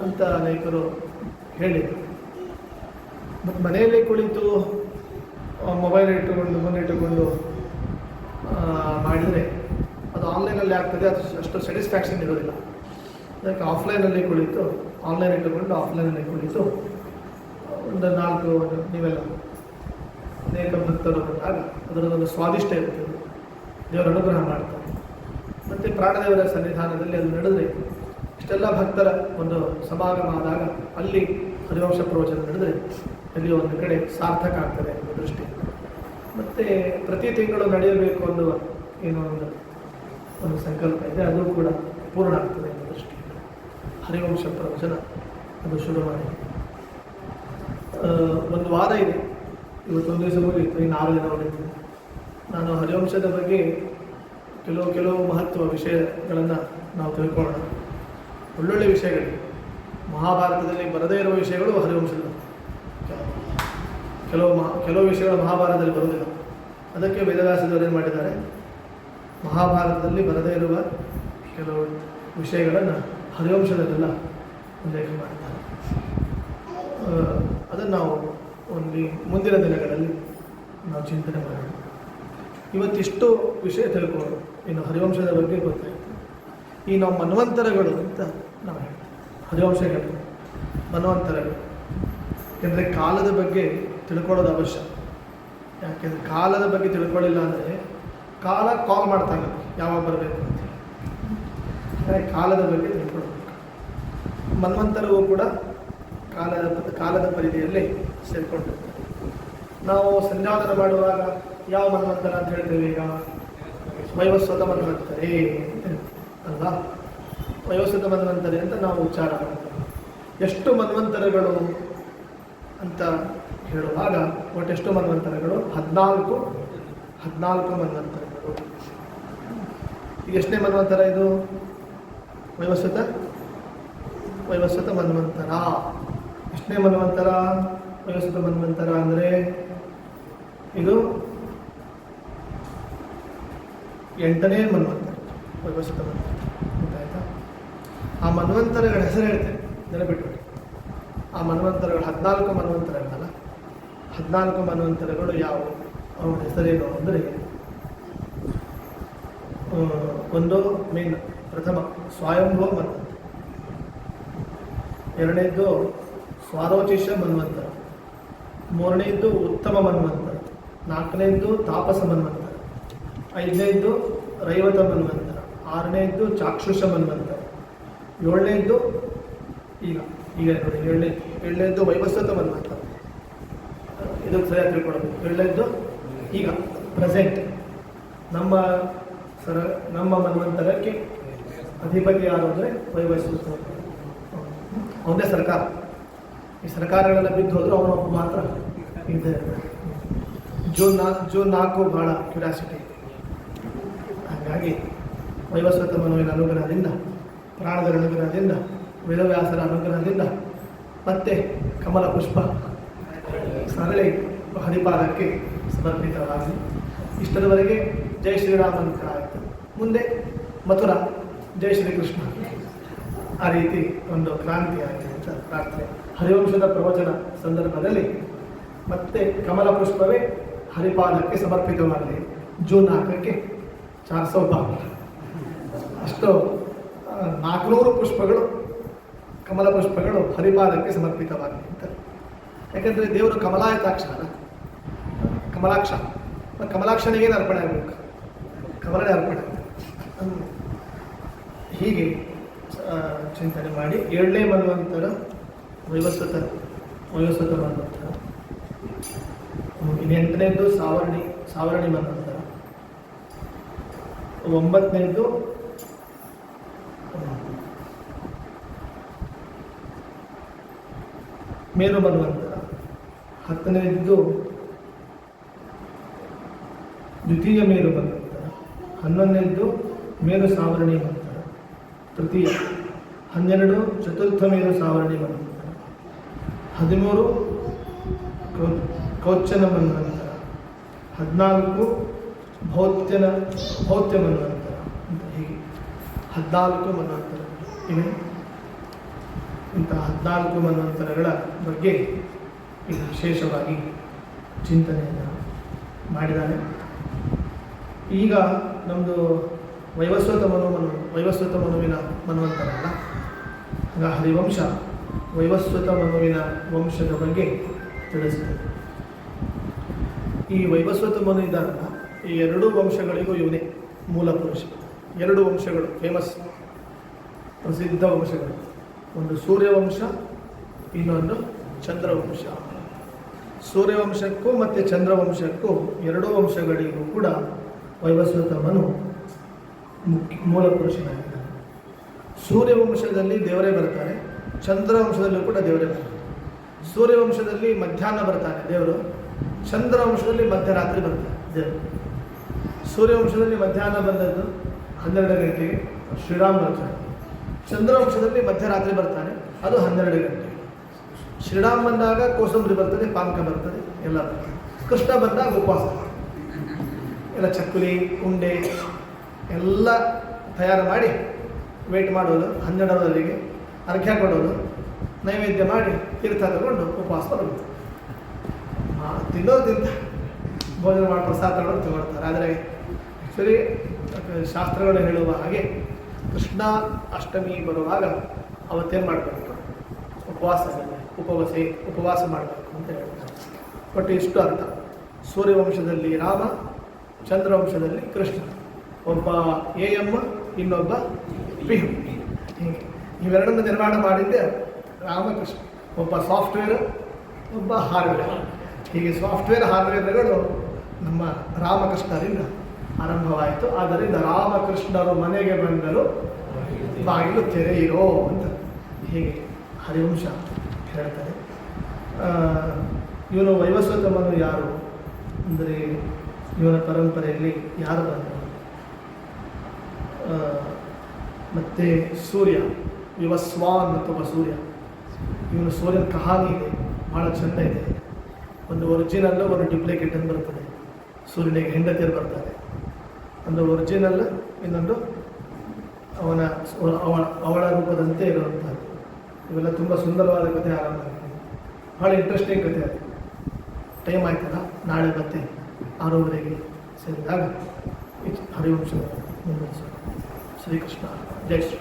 ಅಂತ ಅನೇಕರು ಹೇಳಿದರು. ಮತ್ತು ಮನೆಯಲ್ಲೇ ಕುಳಿತು ಮೊಬೈಲ್ ಮುಂದಿಟ್ಟುಕೊಂಡು ಮಾಡಿದರೆ ಅದು ಆನ್ಲೈನಲ್ಲಿ ಆಗ್ತದೆ, ಅದು ಅಷ್ಟು ಸ್ಯಾಟಿಸ್ಫ್ಯಾಕ್ಷನ್ ಇರೋದಿಲ್ಲ. ಅದಕ್ಕೆ ಆಫ್ಲೈನಲ್ಲಿ ಕುಳಿತು, ಆನ್ಲೈನ್ ಇಟ್ಟುಕೊಂಡು ಆಫ್ಲೈನಲ್ಲಿ ಕುಳಿತು ಒಂದು 4 ನೀವೆಲ್ಲ ಅನೇಕ ಭಕ್ತರು ಬಂದಾಗ ಅದರದೊಂದು ಸ್ವಾದಿಷ್ಟ ಇರ್ತದೆ, ದೇವರ ಅನುಗ್ರಹ ಮಾಡ್ತಾರೆ. ಮತ್ತು ಪ್ರಾಣದೇವರ ಸನ್ನಿಧಾನದಲ್ಲಿ ಅದು ನಡೆದರೆ ಇಷ್ಟೆಲ್ಲ ಭಕ್ತರ ಒಂದು ಸಮಾಗಮ ಆದಾಗ ಅಲ್ಲಿ ಹರಿವಂಶ ಪ್ರವಚನ ನಡೆದರೆ ಅಲ್ಲಿ ಒಂದು ಕಡೆ ಸಾರ್ಥಕ ಆಗ್ತದೆ ಅನ್ನೋ ದೃಷ್ಟಿಯಿಂದ. ಮತ್ತು ಪ್ರತಿ ತಿಂಗಳು ನಡೆಯಬೇಕು ಅನ್ನುವ ಏನೋ ಒಂದು ಸಂಕಲ್ಪ ಇದೆ, ಅದು ಕೂಡ ಪೂರ್ಣ ಆಗ್ತದೆ ಅನ್ನೋ ದೃಷ್ಟಿಯಿಂದ ಹರಿವಂಶ ಪ್ರವಚನ ಅದು ಶುರು ಮಾಡಿ 1 ವಾರ ಇದೆ. ಇವತ್ತೊಂದು ದಿವಸ ಮುಗಿಯಿತು, ಇನ್ನು 6 ದಿನ ಉಳಿತು. ನಾನು ಹರಿವಂಶದ ಬಗ್ಗೆ ಕೆಲವು ಮಹತ್ವ ವಿಷಯಗಳನ್ನು ನಾವು ತಿಳ್ಕೊಳ್ಳೋಣ. ಒಳ್ಳೊಳ್ಳೆ ವಿಷಯಗಳಿವೆ. ಮಹಾಭಾರತದಲ್ಲಿ ಬರದೇ ಇರುವ ವಿಷಯಗಳು ಹರಿವಂಶದ, ಕೆಲವು ವಿಷಯಗಳು ಮಹಾಭಾರತದಲ್ಲಿ ಬರುವುದಿಲ್ಲ. ಅದಕ್ಕೆ ವೇದವ್ಯಾಸದವರು ಏನು ಮಾಡಿದ್ದಾರೆ, ಮಹಾಭಾರತದಲ್ಲಿ ಬರದೇ ಇರುವ ಕೆಲವು ವಿಷಯಗಳನ್ನು ಹರಿವಂಶದಲ್ಲೆಲ್ಲ ಉಲ್ಲೇಖ ಮಾಡಿದ್ದಾರೆ. ಅದನ್ನು ನಾವು ಮುಂದಿನ ದಿನಗಳಲ್ಲಿ ನಾವು ಚಿಂತನೆ ಮಾಡೋಣ. ಇವತ್ತಿಷ್ಟು ವಿಷಯ ತಿಳ್ಕೊಳ್ಳೋಣ. ಇನ್ನು ಹರಿವಂಶದ ಬಗ್ಗೆ ಗೊತ್ತಾಯಿತು. ಈ ನಾವು ಮನ್ವಂತರಗಳು ಅಂತ ನಾವು ಹೇಳ್ತೀವಿ, ಹರಿವಂಶ ಹೇಳ್ತೀವಿ ಮನ್ವಂತರಗಳು. ಯಾಕೆಂದರೆ ಕಾಲದ ಬಗ್ಗೆ ತಿಳ್ಕೊಳ್ಳೋದು ಅವಶ್ಯ. ಯಾಕೆಂದರೆ ಕಾಲದ ಬಗ್ಗೆ ತಿಳ್ಕೊಳ್ಳಿಲ್ಲ ಅಂದರೆ ಕಾಲ ಕಾಲ್ ಮಾಡ್ತಾನೆ ಯಾವಾಗ ಬರಬೇಕು ಅಂತೇಳಿ. ಕಾಲದ ಬಗ್ಗೆ ತಿಳ್ಕೊಳ್ಬೇಕು. ಮನ್ವಂತರವೂ ಕೂಡ ಕಾಲದ ಪರಿಧಿಯಲ್ಲಿ ಸೇರಿಕೊಂಡಿರ್ತಾರೆ. ನಾವು ಸಂಧ್ಯಾವಂದನ ಮಾಡುವಾಗ ಯಾವ ಮನ್ವಂತರ ಅಂತ ಹೇಳ್ತೇವೆ? ಈಗ ವೈವಸ್ವತ ಮನ್ವಂತರೇ ಅಲ್ವಾ, ವಯೋಸ್ವತ ಮನ್ವಂತರೇ ಅಂತ ನಾವು ಉಚ್ಚಾರ ಮಾಡ್ತೇವೆ. ಎಷ್ಟು ಮನ್ವಂತರಗಳು ಅಂತ ಹೇಳುವಾಗ ಒಟ್ಟೆಷ್ಟು ಮನ್ವಂತರಗಳು? 14 ಮನ್ವಂತರಗಳು. ಈಗ ಎಷ್ಟನೇ ಮನ್ವಂತರ ಇದು? ವೈವಸ್ವತ ಮನ್ವಂತರ. ಎಷ್ಟನೇ ಮನ್ವಂತರ? ವೈವಸ್ವತ ಮನ್ವಂತರ ಅಂದರೆ ಇದು 8ನೇ ಮನ್ವಂತರ, ವೈವಸ್ವತ ಮನ್ವಂತರ. ಗೊತ್ತಾಯ್ತಾ? ಆ ಮನ್ವಂತರಗಳ ಹೆಸರು ಹೇಳ್ತೇನೆ, ನೆನಪಿಟ್ಟು. ಆ ಮನ್ವಂತರಗಳು 14 ಮನ್ವಂತರಗಳಲ್ಲ. 14 ಮನ್ವಂತರಗಳು ಯಾವುವು? ಅವನ ಹೆಸರೇನು ಅಂದರೆ, ಒಂದು ಮೇನ್ ಪ್ರಥಮ ಸ್ವಯಂಭವ ಮನ್ವಂತರ, ಎರಡನೇದ್ದು ಸ್ವಾರೋಚಿಷ ಮನ್ವಂತರ, ಮೂರನೇದ್ದು ಉತ್ತಮ ಮನ್ವಂತರ, ನಾಲ್ಕನೇದ್ದು ತಾಪಸ ಮನ್ವಂತರ, 5ನೇದ್ದು ರೈವತ ಮನ್ವಂತರ, 6ನೇದ್ದು ಚಾಕ್ಷುಷ ಮನ್ವಂತರ, 7ನೇದ್ದು ಈಗ ನೋಡಿ 7ನೇದ್ದು ವೈವಸ್ವತ ಮನ್ವಂತರ, ಇದಕ್ಕೆ ಸರಿಯಾಗಿ ತಿಳ್ಕೊಳ್ಬೇಕು. ಎರಡನೇದ್ದು ಈಗ ಪ್ರೆಸೆಂಟ್ ನಮ್ಮ ಮನ್ವಂತರಕ್ಕೆ ಅಧಿಪತಿ ಯಾರು ಅಂದರೆ ವೈವಸ್ವತ, ಅವನೇ ಸರ್ಕಾರ. ಈ ಸರ್ಕಾರಗಳೆಲ್ಲ ಬಿದ್ದು ಹೋದರೂ ಅವನೊಬ್ಬ ಮಾತ್ರ ಇದ್ದೇ ಇರ್ತಾರೆ. ಜೂನ್ 4 ಭಾಳ ಕ್ಯೂರಿಯಾಸಿಟಿ. ಹಾಗಾಗಿ ವೈವಸ್ವತ ಮನುವಿನ ಅನುಗ್ರಹದಿಂದ, ಪ್ರಾಣದ ಅನುಗ್ರಹದಿಂದ, ವೇದವ್ಯಾಸರ ಅನುಗ್ರಹದಿಂದ ಮತ್ತೆ ಕಮಲ ಪುಷ್ಪ ಸರಳಿ ಹರಿಪಾದಕ್ಕೆ ಸಮರ್ಪಿತವಾಗಿ ಇಷ್ಟದವರೆಗೆ ಜೈ ಶ್ರೀರಾಮ ಅಂತ ಆಯಿತು. ಮುಂದೆ ಮಥುರಾ ಜೈ ಶ್ರೀಕೃಷ್ಣ, ಆ ರೀತಿ ಒಂದು ಕ್ರಾಂತಿ ಆಯಿತು ಅಂತ ಪ್ರಾರ್ಥನೆ. ಹರಿವಂಶದ ಪ್ರವಚನ ಸಂದರ್ಭದಲ್ಲಿ ಮತ್ತೆ ಕಮಲ ಪುಷ್ಪವೇ ಹರಿಪಾದಕ್ಕೆ ಸಮರ್ಪಿತವಾಗಲಿ. ಜೂನ್ 4ಕ್ಕೆ 400 ಅಷ್ಟು 400 ಪುಷ್ಪಗಳು, ಕಮಲ ಪುಷ್ಪಗಳು ಹರಿಪಾದಕ್ಕೆ ಸಮರ್ಪಿತವಾಗಲಿ ಅಂತ. ಯಾಕಂದರೆ ದೇವರು ಕಮಲಾಯತಾಕ್ಷ ಅಲ್ಲ, ಕಮಲಾಕ್ಷ. ಕಮಲಾಕ್ಷನಿಗೇನು ಅರ್ಪಣೆ ಆಗಬೇಕು? ಕಮಲನೇ ಅರ್ಪಣೆ. ಹೀಗೆ ಚಿಂತನೆ ಮಾಡಿ 7ನೇ ಮನ್ವಂತರ ವೈವಸ್ವತ ಮನ್ವಂತರ, 8ನೇದ್ದು ಸಾವರ್ಣಿ ಮನ್ವಂತರ, 9ನೇದ್ದು ಮೇರು ಮನ್ವಂತರ, 10ನೇದ್ದು ದ್ವಿತೀಯ ಮೇರು ಮನ್ವಂತರ, 11ನೇದ್ದು ಮೇರು ಸಾವರ್ಣಿ ಮನ್ವಂತರ ತೃತೀಯ, 12 ಚತುರ್ಥ ಮೇರು ಸಾವರ್ಣಿ ಮನ್ವಂತರ, 13 ಕೌಚನ ಮನ್ವಂತರ, 14 ಭೌತ್ಯ ಮನ್ವಂತರ ಅಂತ. ಹೀಗೆ 14 ಮನ್ವಂತರ ಇವೆ. ಇಂತಹ 14 ಮನ್ವಂತರಗಳ ಬಗ್ಗೆ ಇದು ವಿಶೇಷವಾಗಿ ಚಿಂತನೆಯನ್ನು ಮಾಡಿದ್ದಾನೆ. ಈಗ ನಮ್ಮದು ವೈವಸ್ವತ ಮನುವಿನ ಮನ್ವಂತರ ಅಲ್ಲ, ಆಗ ಹರಿವಂಶ ವೈವಸ್ವತ ಮನುವಿನ ವಂಶದ ಬಗ್ಗೆ ತಿಳಿಸ್ತದೆ. ಈ ವೈವಸ್ವತ ಮನು ಇದ್ದಾರಲ್ಲ, ಈ 2 ವಂಶಗಳಿಗೂ ಇವನೇ ಮೂಲ ಪುರುಷ. 2 ವಂಶಗಳು ಫೇಮಸ್, ಪ್ರಸಿದ್ಧ ವಂಶಗಳು. ಒಂದು ಸೂರ್ಯವಂಶ, ಇನ್ನೊಂದು ಚಂದ್ರವಂಶ. ಸೂರ್ಯವಂಶಕ್ಕೂ ಮತ್ತು ಚಂದ್ರವಂಶಕ್ಕೂ 2 ವಂಶಗಳಿಗೂ ಕೂಡ ವೈವಸ್ವತ ಮನು ಮೂಲ ಪುರುಷನಾಗಿದ್ದಾನೆ. ಸೂರ್ಯವಂಶದಲ್ಲಿ ದೇವರೇ ಬರ್ತಾರೆ, ಚಂದ್ರವಂಶದಲ್ಲೂ ಕೂಡ ದೇವರೇ ಬರ್ತಾರೆ. ಸೂರ್ಯವಂಶದಲ್ಲಿ ಮಧ್ಯಾಹ್ನ ಬರ್ತಾನೆ ದೇವರು, ಚಂದ್ರವಂಶದಲ್ಲಿ ಮಧ್ಯರಾತ್ರಿ ಬರ್ತಾನೆ ದೇವರು. ಸೂರ್ಯವಂಶದಲ್ಲಿ ಮಧ್ಯಾಹ್ನ ಬಂದದ್ದು 12 ಗಂಟೆಗೆ ಶ್ರೀರಾಮ ಬರ್ತಾನೆ. ಚಂದ್ರವಂಶದಲ್ಲಿ ಮಧ್ಯರಾತ್ರಿ ಬರ್ತಾನೆ, ಅದು 12 ಗಂಟೆಗೆ. ಶ್ರೀರಾಮ್ ಬಂದಾಗ ಕೋಸಂಬರಿ ಬರ್ತದೆ, ಪಾನಕ ಬರ್ತದೆ, ಎಲ್ಲ ಬರ್ತದೆ. ಕೃಷ್ಣ ಬಂದಾಗ ಉಪವಾಸ, ಎಲ್ಲ ಚಕ್ಕುಲಿ ಉಂಡೆ ಎಲ್ಲ ತಯಾರು ಮಾಡಿ ವೇಟ್ ಮಾಡೋದು, 12ರವರೆಗೆ ಅರ್ಘ್ಯ ಕೊಡೋದು, ನೈವೇದ್ಯ ಮಾಡಿ ತೀರ್ಥ ತಗೊಂಡು ಉಪವಾಸ ಬರೋದು. ತಿನ್ನೋದು ಭೋಜನ ಮಾಡಿ ಪ್ರಸಾದ ತಗೊಂಡು ತಗೊಳ್ತಾರೆ. ಆದರೆ ಆ್ಯಕ್ಚುಲಿ ಶಾಸ್ತ್ರಗಳು ಹೇಳುವ ಹಾಗೆ ಕೃಷ್ಣ ಅಷ್ಟಮಿ ಬರುವಾಗ ಅವತ್ತೇನು ಮಾಡಬೇಕು? ಉಪವಾಸ ಮಾಡಬೇಕು ಅಂತ ಹೇಳ್ತಾರೆ. ಬಟ್ ಇಷ್ಟು ಅರ್ಥ. ಸೂರ್ಯವಂಶದಲ್ಲಿ ರಾಮ, ಚಂದ್ರವಂಶದಲ್ಲಿ ಕೃಷ್ಣ. ಒಬ್ಬ AM, ಇನ್ನೊಬ್ಬ PM. ಹೀಗೆ ಇವೆರಡನ್ನು ನಿರ್ಮಾಣ ಮಾಡಿದ್ದೆ ರಾಮಕೃಷ್ಣ. ಒಬ್ಬ ಸಾಫ್ಟ್ವೇರ್, ಒಬ್ಬ ಹಾರ್ಡ್ವೇರ್. ಹೀಗೆ ಸಾಫ್ಟ್ವೇರ್ ಹಾರ್ಡ್ವೇರ್ಗಳು ನಮ್ಮ ರಾಮಕೃಷ್ಣರಿಂದ ಆರಂಭವಾಯಿತು. ಆದ್ದರಿಂದ ರಾಮಕೃಷ್ಣರು ಮನೆಗೆ ಬಂದರು, ಬಾಗಿಲು ತೆರೆಯಿರೋ ಅಂತ ಹೀಗೆ ಹರಿವಂಶ ಹೇಳ್ತಾರೆ. ಇವನು ವೈವಸ್ವತ ಮನು ಯಾರು ಅಂದರೆ, ಇವನ ಪರಂಪರೆಯಲ್ಲಿ ಯಾರು ಬಂದರು? ಮತ್ತು ಸೂರ್ಯ, ವಿವಸ್ವಾನ್ ಮತ್ತೊಬ್ಬ ಸೂರ್ಯ. ಇವನು ಸೂರ್ಯನ ಕಹಾನಿ ಇದೆ, ಭಾಳ ಚೆಂದ ಇದೆ. ಒಂದು ಒರಿಜಿನಲ್ಲು, ಒಂದು ಡ್ಯೂಪ್ಲಿಕೇಟ್ ಅಂತ ಬರ್ತದೆ. ಸೂರ್ಯನಿಗೆ ಹೆಂಡತಿಯರು ಬರ್ತಾರೆ. ಒಂದು ಒರಿಜಿನಲ್, ಇನ್ನೊಂದು ಅವಳ ರೂಪದಂತೆ ಇರುವಂಥದ್ದು. ಇವೆಲ್ಲ ತುಂಬ ಸುಂದರವಾದ ಕಥೆ ಆರಂಭ ಆಗಿದೆ. ಭಾಳ ಇಂಟ್ರೆಸ್ಟಿಂಗ್ ಕಥೆ ಅದು. ಟೈಮ್ ಆಯ್ತಲ್ಲ, ನಾಳೆ ಮತ್ತೆ 6:30ಗೆ ಸೇರಿದಾಗ ಹರಿವಂಶ ಮುಂದುವರಿಸೋಣ. ಶ್ರೀಕೃಷ್ಣ ಜೈ ಶ್ರೀ.